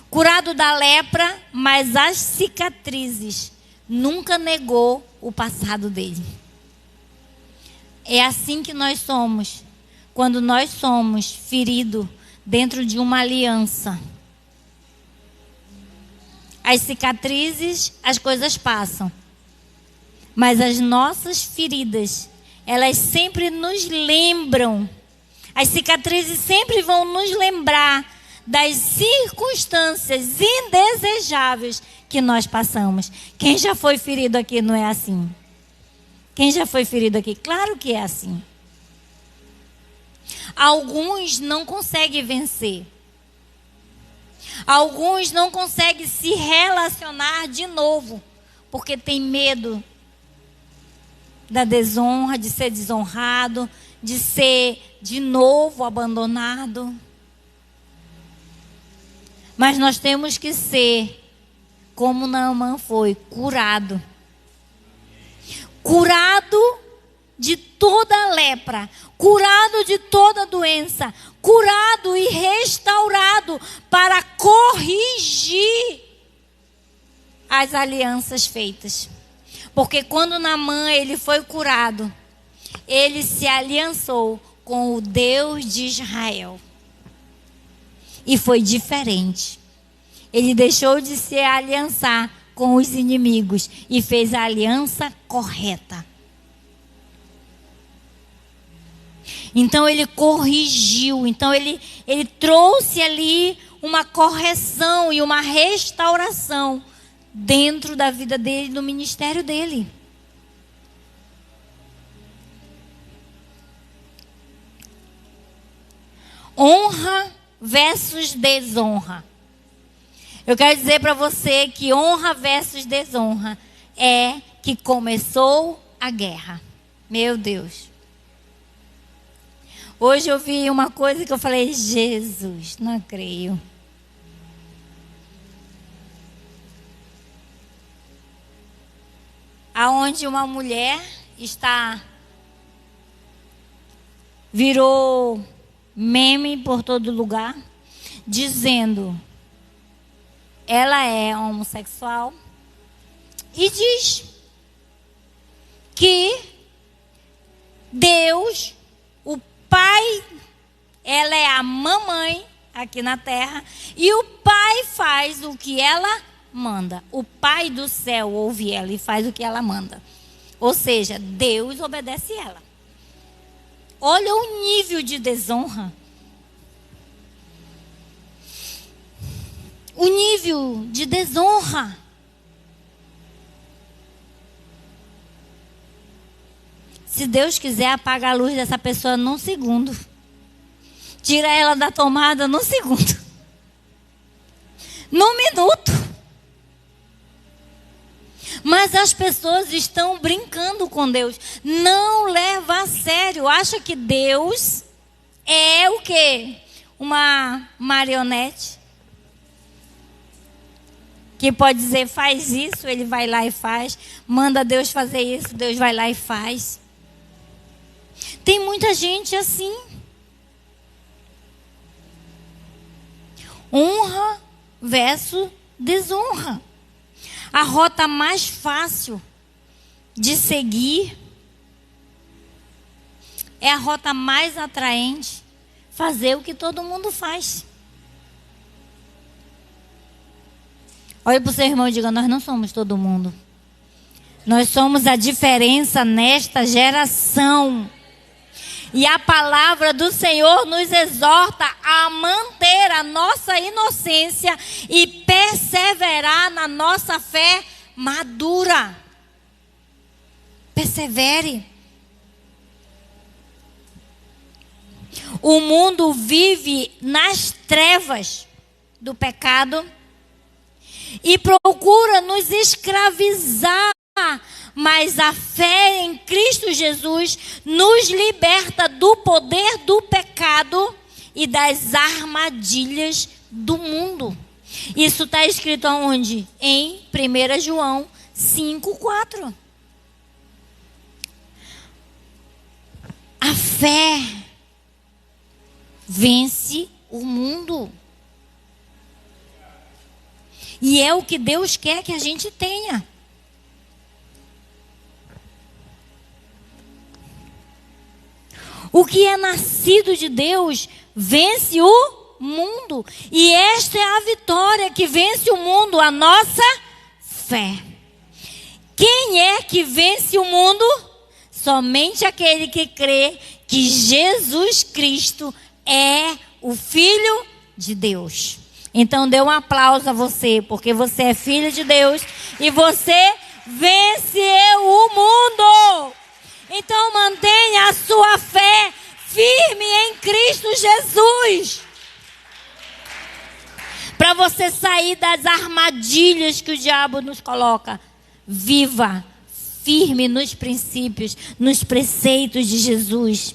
Curado da lepra, mas as cicatrizes nunca negou o passado dele. É assim que nós somos. Quando nós somos feridos dentro de uma aliança. As cicatrizes, as coisas passam. Mas as nossas feridas, elas sempre nos lembram. As cicatrizes sempre vão nos lembrar das circunstâncias indesejáveis que nós passamos. Quem já foi ferido aqui não é assim? Quem já foi ferido aqui? Claro que é assim. Alguns não conseguem vencer. Alguns não conseguem se relacionar de novo, porque tem medo da desonra, de ser desonrado, de ser de novo abandonado. Mas nós temos que ser, como Naamã foi, curado. Curado de toda a lepra, curado de toda doença, curado e restaurado para corrigir as alianças feitas. Porque quando Naamã ele foi curado, ele se aliançou com o Deus de Israel. E foi diferente. Ele deixou de se aliançar com os inimigos e fez a aliança correta. Então ele corrigiu, então ele trouxe ali uma correção e uma restauração dentro da vida dele, no ministério dele. Honra versus desonra. Eu quero dizer para você que honra versus desonra é que começou a guerra. Meu Deus. Hoje eu vi uma coisa que eu falei, Jesus, não creio. Aonde uma mulher virou meme por todo lugar, dizendo, ela é homossexual e diz que Deus, o Pai, ela é a mamãe aqui na terra e o Pai faz o que ela manda. O Pai do céu ouve ela e faz o que ela manda. Ou seja, Deus obedece ela. Olha o nível de desonra. O nível de desonra. Se Deus quiser, apaga a luz dessa pessoa num segundo. Tira ela da tomada num segundo. Num minuto. Mas as pessoas estão brincando com Deus. Não leva a sério. Acha que Deus é o quê? Uma marionete. que pode dizer, faz isso, ele vai lá e faz. Manda Deus fazer isso, Deus vai lá e faz. Tem muita gente assim. Honra versus desonra. A rota mais fácil de seguir é a rota mais atraente. Fazer o que todo mundo faz. Olha para o seu irmão e diga, nós não somos todo mundo. Nós somos a diferença nesta geração. E a palavra do Senhor nos exorta a manter a nossa inocência e perseverar na nossa fé madura. Persevere. O mundo vive nas trevas do pecado e procura nos escravizar. Mas a fé em Cristo Jesus nos liberta do poder do pecado e das armadilhas do mundo. Isso está escrito aonde? Em 1 João 5,4. A fé vence o mundo. E é o que Deus quer que a gente tenha. O que é nascido de Deus vence o mundo. E esta é a vitória que vence o mundo, a nossa fé. Quem é que vence o mundo? Somente aquele que crê que Jesus Cristo é o Filho de Deus. Então dê um aplauso a você, porque você é filho de Deus e você venceu o mundo. Então mantenha a sua fé firme em Cristo Jesus. Para você sair das armadilhas que o diabo nos coloca. Viva firme nos princípios, nos preceitos de Jesus.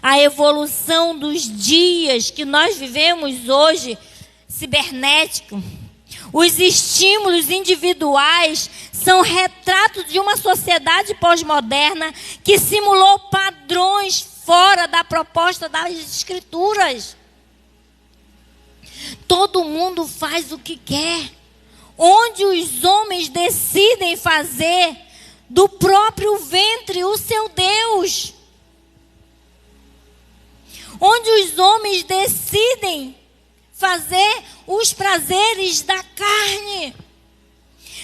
A evolução dos dias que nós vivemos hoje, cibernético, os estímulos individuais são retratos de uma sociedade pós-moderna que simulou padrões fora da proposta das Escrituras. Todo mundo faz o que quer. Onde os homens decidem fazer do próprio ventre o seu Deus. Onde os homens decidem fazer os prazeres da carne,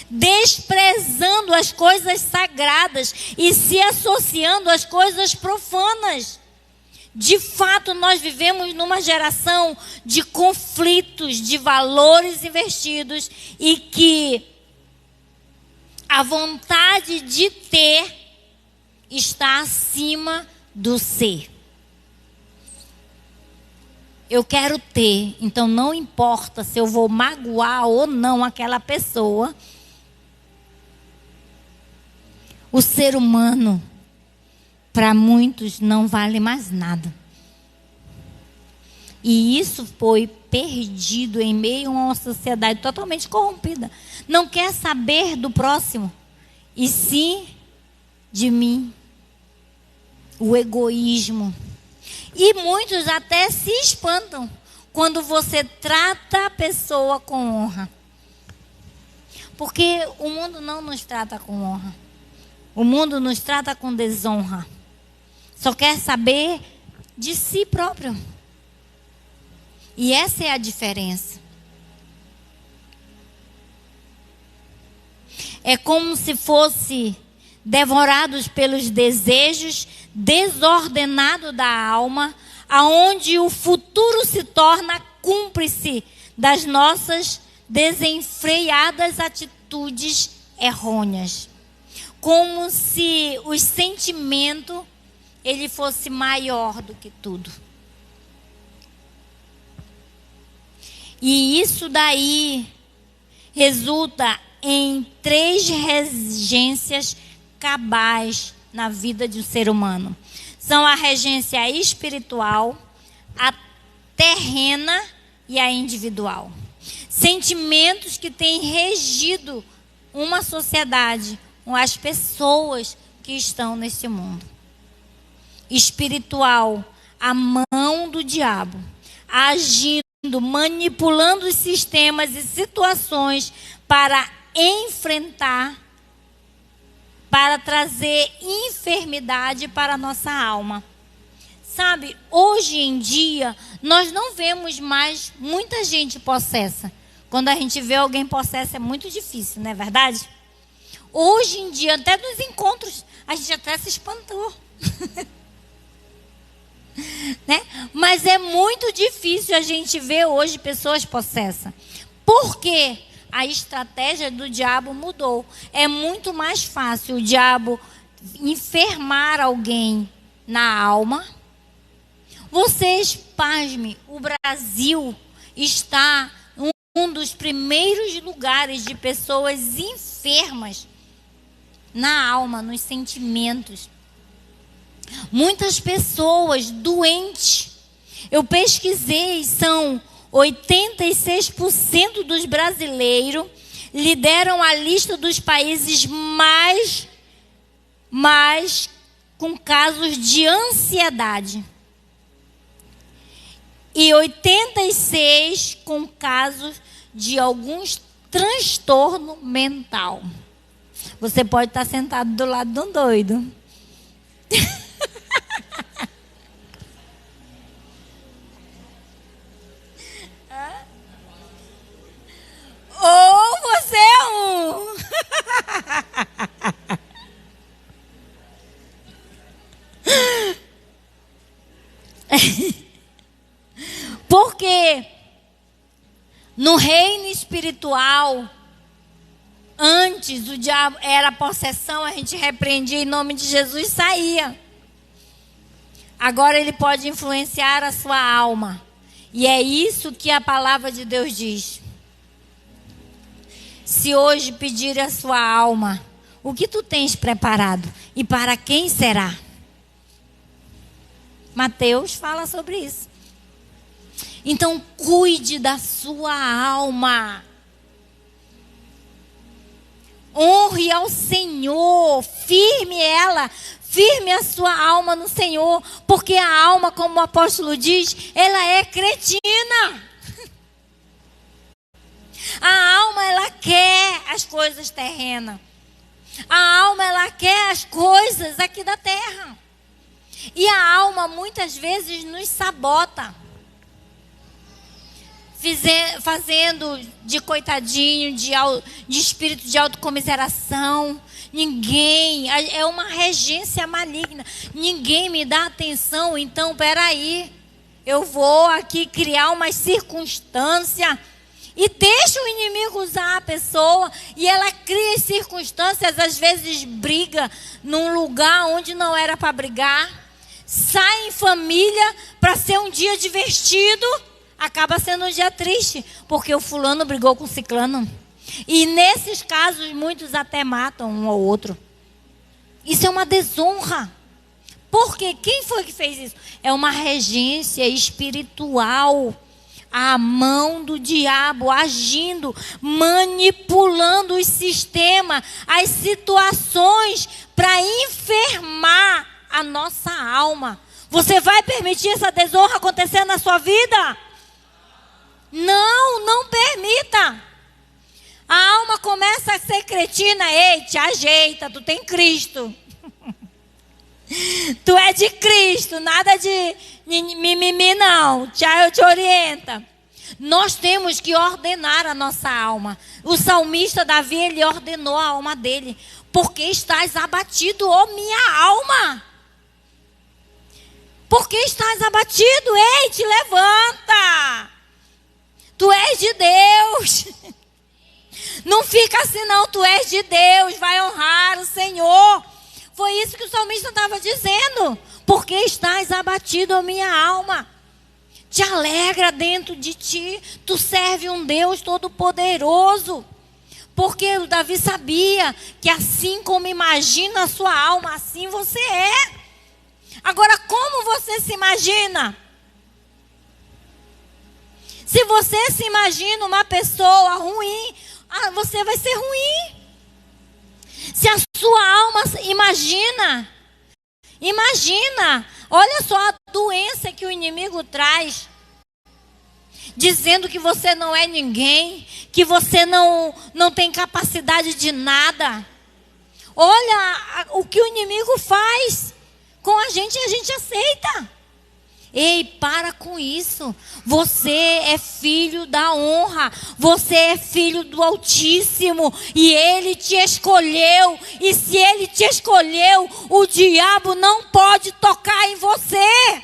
desprezando as coisas sagradas e se associando às coisas profanas. De fato, nós vivemos numa geração de conflitos, de valores investidos e que a vontade de ter está acima do ser. Eu quero ter, então não importa se eu vou magoar ou não aquela pessoa. O ser humano, para muitos, não vale mais nada. E isso foi perdido em meio a uma sociedade totalmente corrompida. Não quer saber do próximo, e sim de mim. O egoísmo. E muitos até se espantam quando você trata a pessoa com honra. Porque o mundo não nos trata com honra. O mundo nos trata com desonra. Só quer saber de si próprio. E essa é a diferença. É como se fosse devorados pelos desejos desordenados da alma, aonde o futuro se torna cúmplice das nossas desenfreadas atitudes errôneas. Como se o sentimento ele fosse maior do que tudo. E isso daí resulta em 3 regências cabais na vida de um ser humano. São a regência espiritual, a terrena e a individual. sentimentos que têm regido uma sociedade, as pessoas que estão nesse mundo. Espiritual, a mão do diabo, agindo, manipulando os sistemas e situações para enfrentar, para trazer enfermidade para a nossa alma. Sabe, hoje em dia, nós não vemos mais muita gente possessa. Quando a gente vê alguém possessa é muito difícil, não é verdade? Hoje em dia, até nos encontros, a gente até se espantou. Né? Mas é muito difícil a gente ver hoje pessoas possessas. Por quê? A estratégia do diabo mudou. É muito mais fácil o diabo enfermar alguém na alma. Vocês, pasmem, o Brasil está um dos primeiros lugares de pessoas enfermas na alma, nos sentimentos. Muitas pessoas doentes. Eu pesquisei, são 86% dos brasileiros lideram a lista dos países mais com casos de ansiedade. E 86% com casos de alguns transtorno mental. Você pode estar sentado do lado de um doido. Ou você é um. Porque no reino espiritual, antes o diabo era possessão, a gente repreendia em nome de Jesus e saía. Agora ele pode influenciar a sua alma. E é isso que a palavra de Deus diz. Se hoje pedir a sua alma, o que tu tens preparado? E para quem será? Mateus fala sobre isso. Então, cuide da sua alma. Honre ao Senhor. Firme ela. Firme a sua alma no Senhor. Porque a alma, como o apóstolo diz, ela é cretina. A alma, ela quer as coisas terrenas. A alma, ela quer as coisas aqui da terra. E a alma, muitas vezes, nos sabota. Fazendo de coitadinho, de espírito de autocomiseração. Ninguém, é uma regência maligna. Ninguém me dá atenção, então, peraí. Eu vou aqui criar uma circunstância e deixa o inimigo usar a pessoa. E ela cria circunstâncias, às vezes briga num lugar onde não era para brigar. Sai em família para ser um dia divertido. Acaba sendo um dia triste, porque o fulano brigou com o ciclano. E nesses casos, muitos até matam um ou outro. Isso é uma desonra. Porque quem foi que fez isso? É uma regência espiritual. A mão do diabo agindo, manipulando os sistemas, as situações para enfermar a nossa alma. Você vai permitir essa desonra acontecer na sua vida? Não, não permita. A alma começa a ser cretina. Ei, te ajeita, tu tem Cristo. Tu é de Cristo, nada de mimimi não. Eu te orienta. Nós temos que ordenar a nossa alma. O salmista Davi, ele ordenou a alma dele. Porque estás abatido, ó minha alma. Porque estás abatido? Ei, te levanta. Tu és de Deus. Não fica assim não, tu és de Deus. Vai honrar o Senhor. Foi isso que o salmista estava dizendo. Porque estás abatido, ó minha alma. Te alegra dentro de ti. Tu serve um Deus todo-poderoso. Porque o Davi sabia que assim como imagina a sua alma, assim você é. Agora, como você se imagina? Se você se imagina uma pessoa ruim, você vai ser ruim. Se a sua alma imagina, olha só a doença que o inimigo traz, dizendo que você não é ninguém, que você não tem capacidade de nada. Olha o que o inimigo faz com a gente e a gente aceita. Ei, para com isso. Você é filho da honra. Você é filho do Altíssimo. E Ele te escolheu. E se Ele te escolheu, o diabo não pode tocar em você.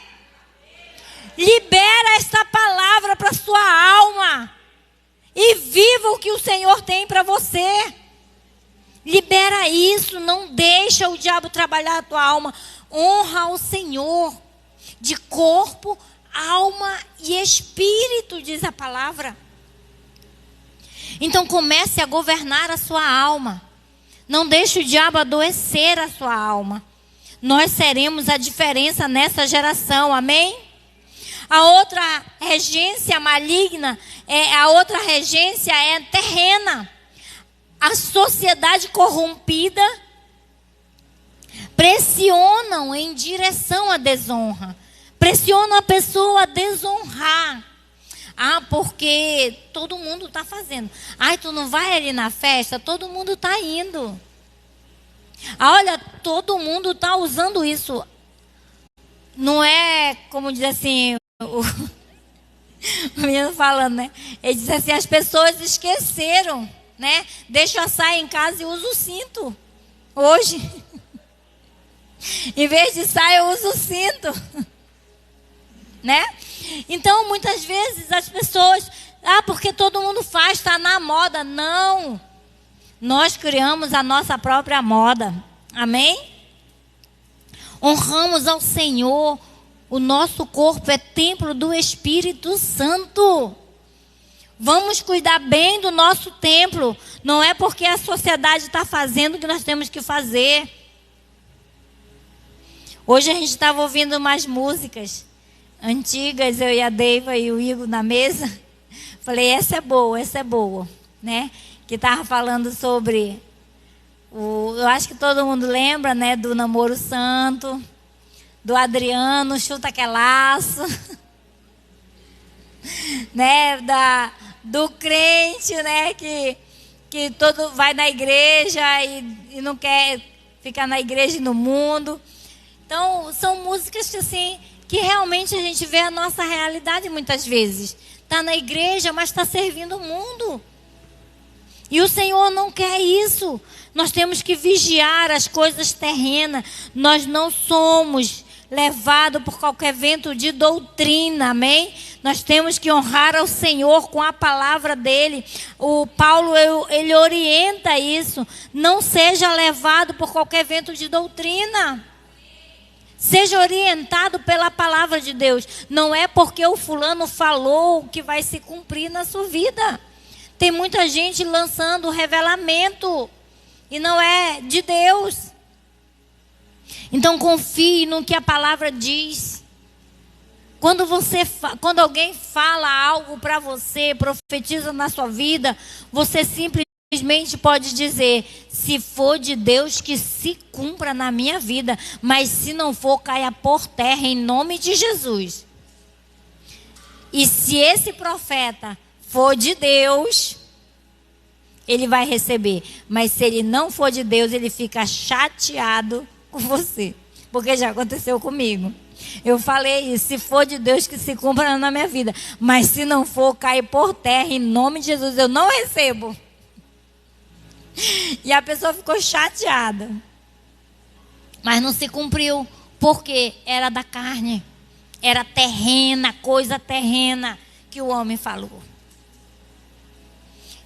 Libera esta palavra para sua alma. E viva o que o Senhor tem para você. Libera isso. Não deixa o diabo trabalhar a tua alma. Honra o Senhor. De corpo, alma e espírito, diz a palavra. Então comece a governar a sua alma. Não deixe o diabo adoecer a sua alma. Nós seremos a diferença nessa geração, amém? A outra regência maligna, a outra regência é terrena. A sociedade corrompida pressionam em direção à desonra. Pressionam a pessoa a desonrar. Porque todo mundo está fazendo. Tu não vai ali na festa? Todo mundo está indo. Olha, todo mundo está usando isso. Não é, como diz assim, o menino falando, né? Ele diz assim, as pessoas esqueceram, né? Deixa eu sair em casa e uso o cinto. Hoje. Em vez de sair, eu uso o cinto. Né? Então, muitas vezes as pessoas, porque todo mundo faz, está na moda. Não. Nós criamos a nossa própria moda. Amém? Honramos ao Senhor. O nosso corpo é templo do Espírito Santo. Vamos cuidar bem do nosso templo. Não é porque a sociedade está fazendo que nós temos que fazer. Hoje a gente estava ouvindo umas músicas antigas, eu e a Deiva e o Igor na mesa. Falei, essa é boa, né? Que estava falando sobre, eu acho que todo mundo lembra, né? Do namoro santo, do Adriano, chuta que é laço, né? Do crente, né? Que todo vai na igreja e não quer ficar na igreja e no mundo. Então, são músicas que assim, que realmente a gente vê a nossa realidade muitas vezes. Está na igreja, mas está servindo o mundo. E o Senhor não quer isso. Nós temos que vigiar as coisas terrenas. Nós não somos levados por qualquer vento de doutrina, amém? Nós temos que honrar ao Senhor com a palavra dele. O Paulo, ele orienta isso. Não seja levado por qualquer vento de doutrina. Seja orientado pela palavra de Deus. Não é porque o fulano falou que vai se cumprir na sua vida. Tem muita gente lançando revelamento e não é de Deus. Então confie no que a palavra diz. Quando alguém fala algo para você, profetiza na sua vida, você simplesmente pode dizer, se for de Deus, que se cumpra na minha vida. Mas se não for, caia por terra em nome de Jesus. E se esse profeta for de Deus, ele vai receber. Mas se ele não for de Deus, ele fica chateado com você. Porque já aconteceu comigo. Eu falei isso, se for de Deus, que se cumpra na minha vida. Mas se não for, caia por terra em nome de Jesus. Eu não recebo. E a pessoa ficou chateada. Mas não se cumpriu. Porque era da carne. Era terrena, coisa terrena que o homem falou.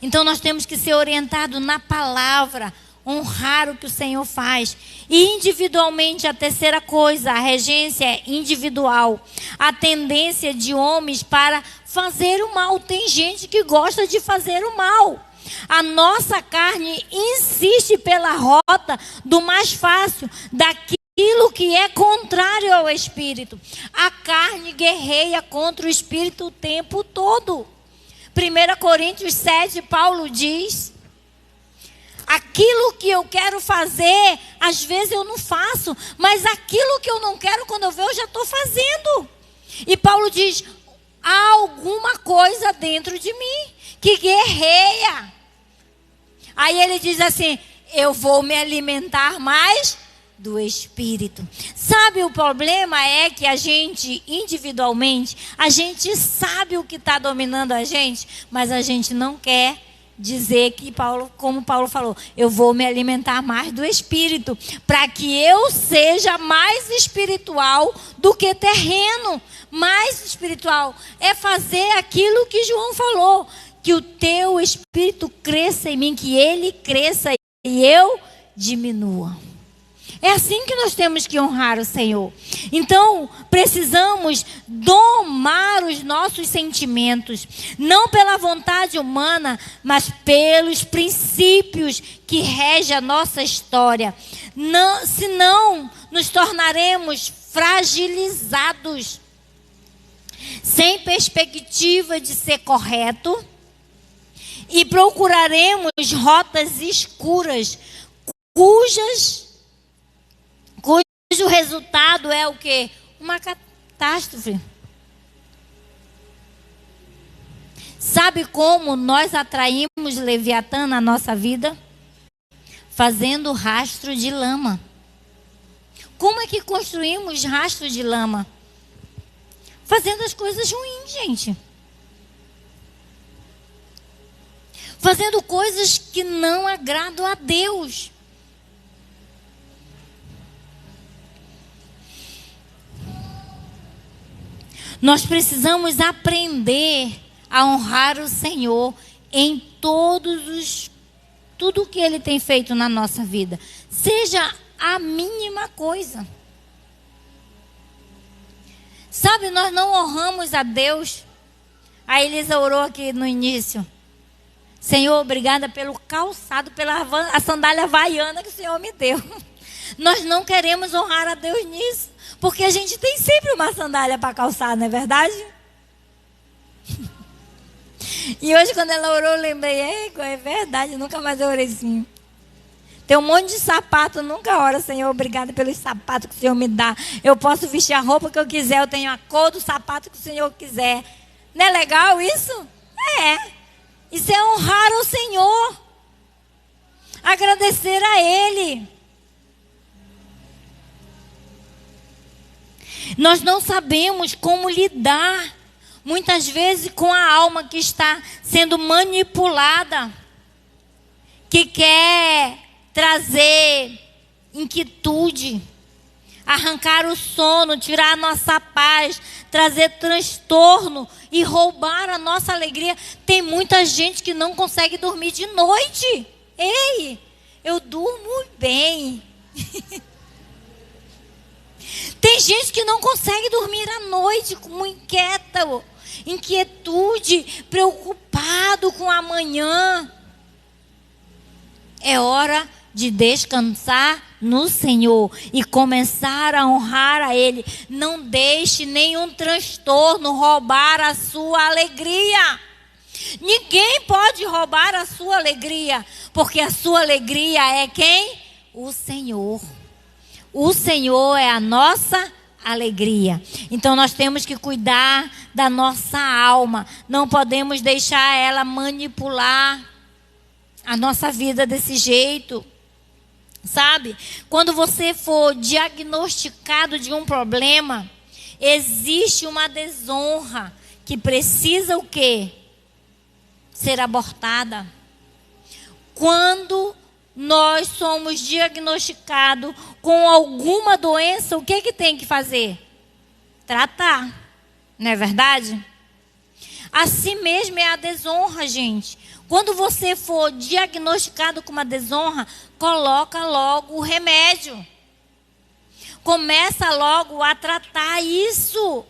Então nós temos que ser orientados na palavra. Honrar o que o Senhor faz. E individualmente, a terceira coisa, a regência é individual. A tendência de homens para fazer o mal. Tem gente que gosta de fazer o mal. A nossa carne insiste pela rota do mais fácil, daquilo aquilo que é contrário ao Espírito. A carne guerreia contra o Espírito o tempo todo. 1 Coríntios 7, Paulo diz: aquilo que eu quero fazer, às vezes eu não faço, mas aquilo que eu não quero, quando eu vejo, eu já estou fazendo. E Paulo diz: há alguma coisa dentro de mim que guerreia. Aí ele diz assim: eu vou me alimentar mais do Espírito. Sabe, o problema é que a gente, individualmente, a gente sabe o que está dominando a gente, mas a gente não quer dizer que como Paulo falou, eu vou me alimentar mais do Espírito, para que eu seja mais espiritual do que terreno. Mais espiritual é fazer aquilo que João falou, que o teu Espírito cresça em mim, que ele cresça e eu diminua. É assim que nós temos que honrar o Senhor. Então, precisamos domar os nossos sentimentos, não pela vontade humana, mas pelos princípios que regem a nossa história. Não, senão, nos tornaremos fragilizados, sem perspectiva de ser correto, e procuraremos rotas escuras, cujo resultado é o quê? Uma catástrofe. Sabe como nós atraímos Leviatã na nossa vida? Fazendo rastro de lama. Como é que construímos rastro de lama? Fazendo as coisas ruins, gente. Fazendo coisas que não agradam a Deus. Nós precisamos aprender a honrar o Senhor em tudo que Ele tem feito na nossa vida. Seja a mínima coisa. Sabe, nós não honramos a Deus. A Elisa orou aqui no início. Senhor, obrigada pelo calçado, a sandália havaiana que o Senhor me deu. Nós não queremos honrar a Deus nisso, porque a gente tem sempre uma sandália para calçar, não é verdade? E hoje, quando ela orou, eu lembrei, é verdade, nunca mais eu orei assim. Tem um monte de sapato, nunca oro, Senhor, obrigada pelos sapatos que o Senhor me dá. Eu posso vestir a roupa que eu quiser, eu tenho a cor do sapato que o Senhor quiser. Não é legal isso? É. Isso é honrar o Senhor. Agradecer a Ele. Nós não sabemos como lidar, muitas vezes, com a alma que está sendo manipulada, que quer trazer inquietude, arrancar o sono, tirar a nossa paz, trazer transtorno e roubar a nossa alegria. Tem muita gente que não consegue dormir de noite. Ei, eu durmo bem. Tem gente que não consegue dormir à noite, com inquietude, preocupado com amanhã. É hora de descansar no Senhor e começar a honrar a Ele. Não deixe nenhum transtorno roubar a sua alegria. Ninguém pode roubar a sua alegria, porque a sua alegria é quem? O Senhor. O Senhor é a nossa alegria. Então nós temos que cuidar da nossa alma. Não podemos deixar ela manipular a nossa vida desse jeito. Sabe? Quando você for diagnosticado de um problema, existe uma desonra que precisa o quê? Ser abortada. Quando nós somos diagnosticados com alguma doença, o que tem que fazer? Tratar. Não é verdade? Assim mesmo é a desonra, gente. Quando você for diagnosticado com uma desonra, coloca logo o remédio. Começa logo a tratar isso.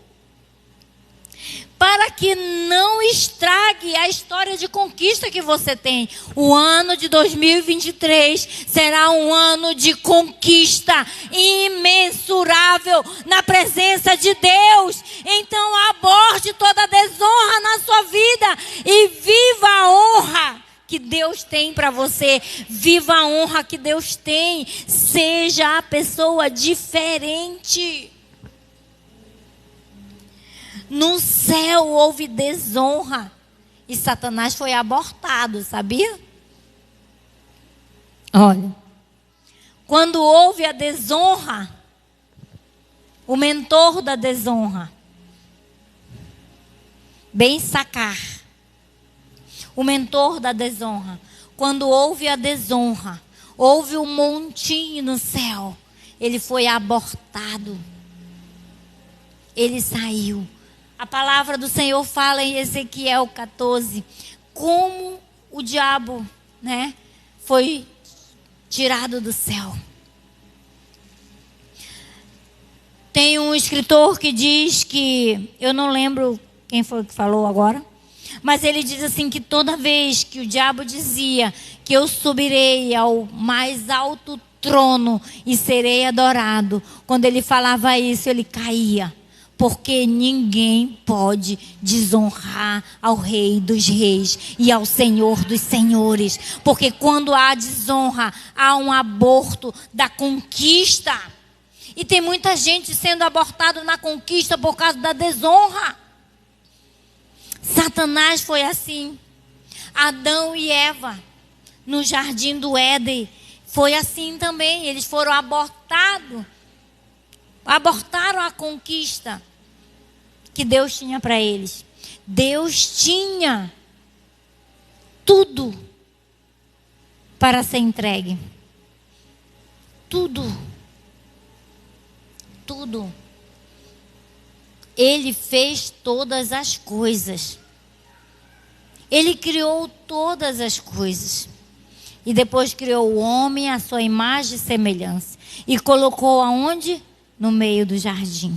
para que não estrague a história de conquista que você tem. O ano de 2023 será um ano de conquista imensurável na presença de Deus. Então aborte toda desonra na sua vida e viva a honra que Deus tem para você. Viva a honra que Deus tem. Seja a pessoa diferente. No céu houve desonra e Satanás foi abortado, sabia? Olha, quando houve a desonra, o mentor da desonra, bem sacar, o mentor da desonra, quando houve a desonra, houve um montinho no céu, ele foi abortado, ele saiu. A palavra do Senhor fala em Ezequiel 14, como o diabo, foi tirado do céu. Tem um escritor que diz que, eu não lembro quem foi que falou agora, mas ele diz assim que toda vez que o diabo dizia que eu subirei ao mais alto trono e serei adorado, quando ele falava isso, ele caía. Porque ninguém pode desonrar ao Rei dos Reis e ao Senhor dos Senhores. Porque quando há desonra, há um aborto da conquista. E tem muita gente sendo abortada na conquista por causa da desonra. Satanás foi assim. Adão e Eva, no jardim do Éden, foi assim também. Eles foram abortados. Abortaram a conquista que Deus tinha para eles. Deus tinha tudo para ser entregue. Tudo. Tudo. Ele fez todas as coisas. Ele criou todas as coisas. E depois criou o homem à sua imagem e semelhança. E colocou aonde? No meio do jardim.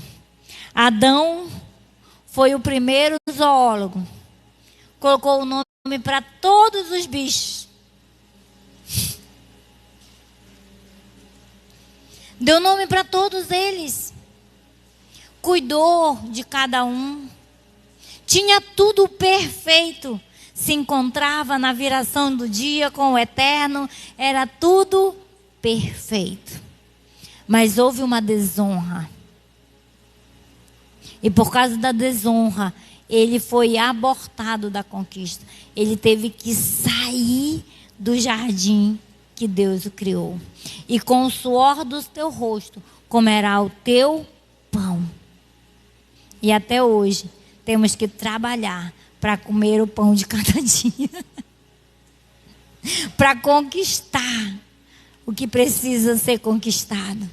Adão foi o primeiro zoólogo. Colocou o nome para todos os bichos. Deu nome para todos eles. Cuidou de cada um. Tinha tudo perfeito. Se encontrava na viração do dia com o Eterno. Era tudo perfeito. Mas houve uma desonra. E por causa da desonra, ele foi abortado da conquista. Ele teve que sair do jardim que Deus o criou. E com o suor do teu rosto, comerá o teu pão. E até hoje, temos que trabalhar para comer o pão de cada dia. Para conquistar o que precisa ser conquistado.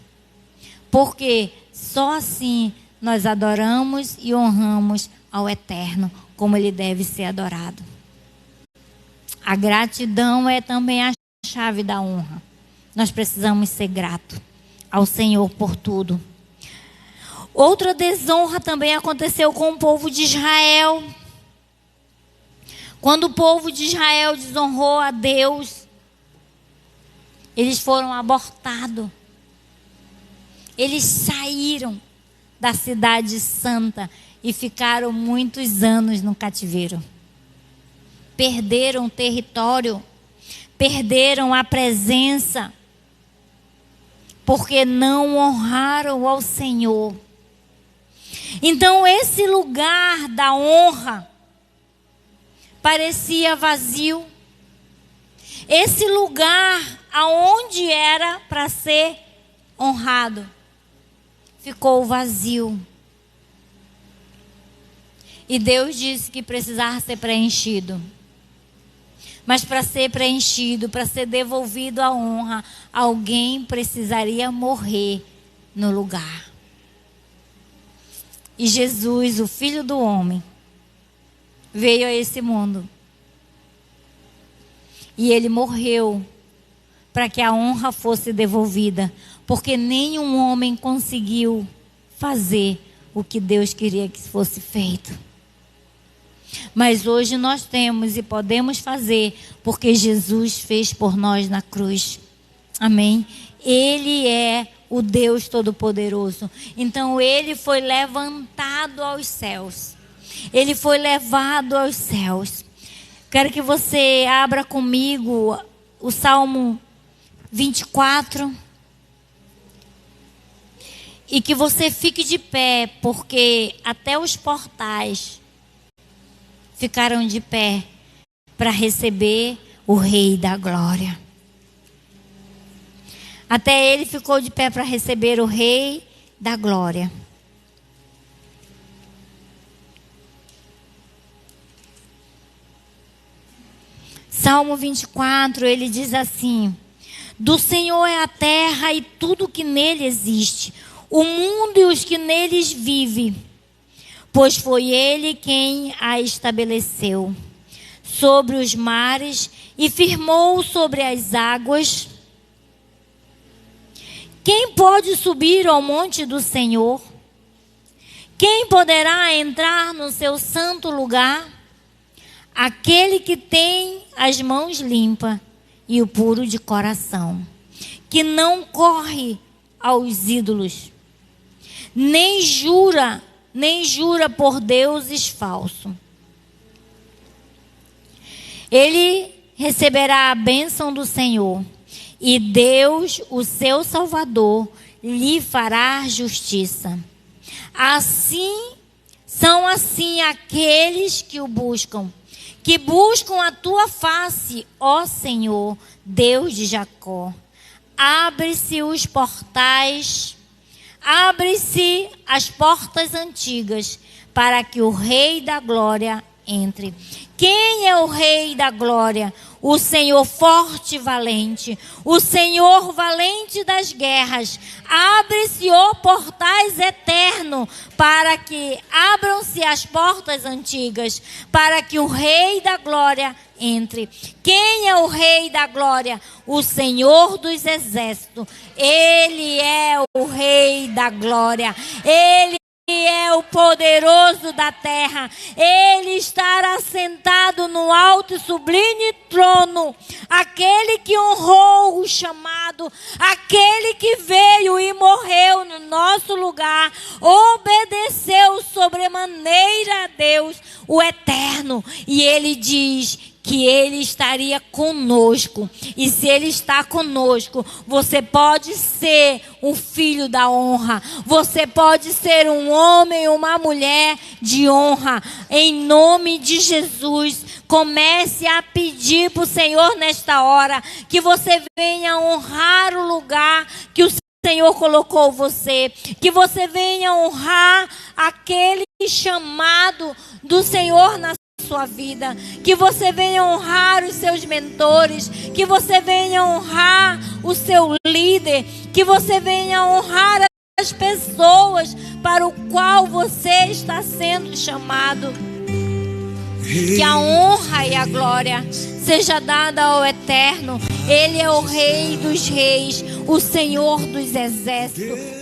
Porque só assim nós adoramos e honramos ao Eterno, como Ele deve ser adorado. A gratidão é também a chave da honra. Nós precisamos ser gratos ao Senhor por tudo. Outra desonra também aconteceu com o povo de Israel. Quando o povo de Israel desonrou a Deus, eles foram abortados. Eles saíram da cidade santa e ficaram muitos anos no cativeiro. Perderam o território, perderam a presença, porque não honraram ao Senhor. Então esse lugar da honra parecia vazio. Esse lugar aonde era para ser honrado ficou vazio. E Deus disse que precisava ser preenchido. Mas para ser preenchido, para ser devolvido a honra, alguém precisaria morrer no lugar. E Jesus, o Filho do Homem, veio a esse mundo. E ele morreu para que a honra fosse devolvida. Porque nenhum homem conseguiu fazer o que Deus queria que fosse feito. Mas hoje nós temos e podemos fazer, porque Jesus fez por nós na cruz. Amém? Ele é o Deus Todo-Poderoso. Então ele foi levantado aos céus. Ele foi levado aos céus. Quero que você abra comigo o Salmo 24. E que você fique de pé, porque até os portais ficaram de pé para receber o Rei da Glória. Até ele ficou de pé para receber o Rei da Glória. Salmo 24, ele diz assim: do Senhor é a terra e tudo que nele existe, o mundo e os que neles vivem, pois foi ele quem a estabeleceu sobre os mares e firmou sobre as águas. Quem pode subir ao monte do Senhor? Quem poderá entrar no seu santo lugar? Aquele que tem as mãos limpas e o puro de coração, que não corre aos ídolos, nem jura por deuses falsos. Ele receberá a bênção do Senhor, e Deus, o seu Salvador, lhe fará justiça. São assim aqueles que o buscam, que buscam a tua face, ó Senhor, Deus de Jacó. Abre-se os portais, abre-se as portas antigas, para que o Rei da Glória entre. Quem é o Rei da Glória? O Senhor forte e valente, o Senhor valente das guerras. Abre-se, ó portais eternos, para que abram-se as portas antigas, para que o Rei da Glória entre. Quem é o Rei da Glória? O Senhor dos Exércitos. Ele é o Rei da Glória. Ele é o poderoso da terra. Ele estará sentado no alto e sublime trono. Aquele que honrou o chamado, aquele que veio e morreu no nosso lugar, obedeceu sobremaneira a Deus, o Eterno. E ele diz que ele estaria conosco. E se ele está conosco, você pode ser um filho da honra. Você pode ser um homem ou uma mulher de honra. Em nome de Jesus, comece a pedir para o Senhor nesta hora que você venha honrar o lugar que o Senhor colocou você, que você venha honrar aquele chamado do Senhor na sua vida, que você venha honrar os seus mentores, que você venha honrar o seu líder, que você venha honrar as pessoas para o qual você está sendo chamado. Que a honra e a glória seja dada ao Eterno. Ele é o Rei dos Reis, o Senhor dos Exércitos.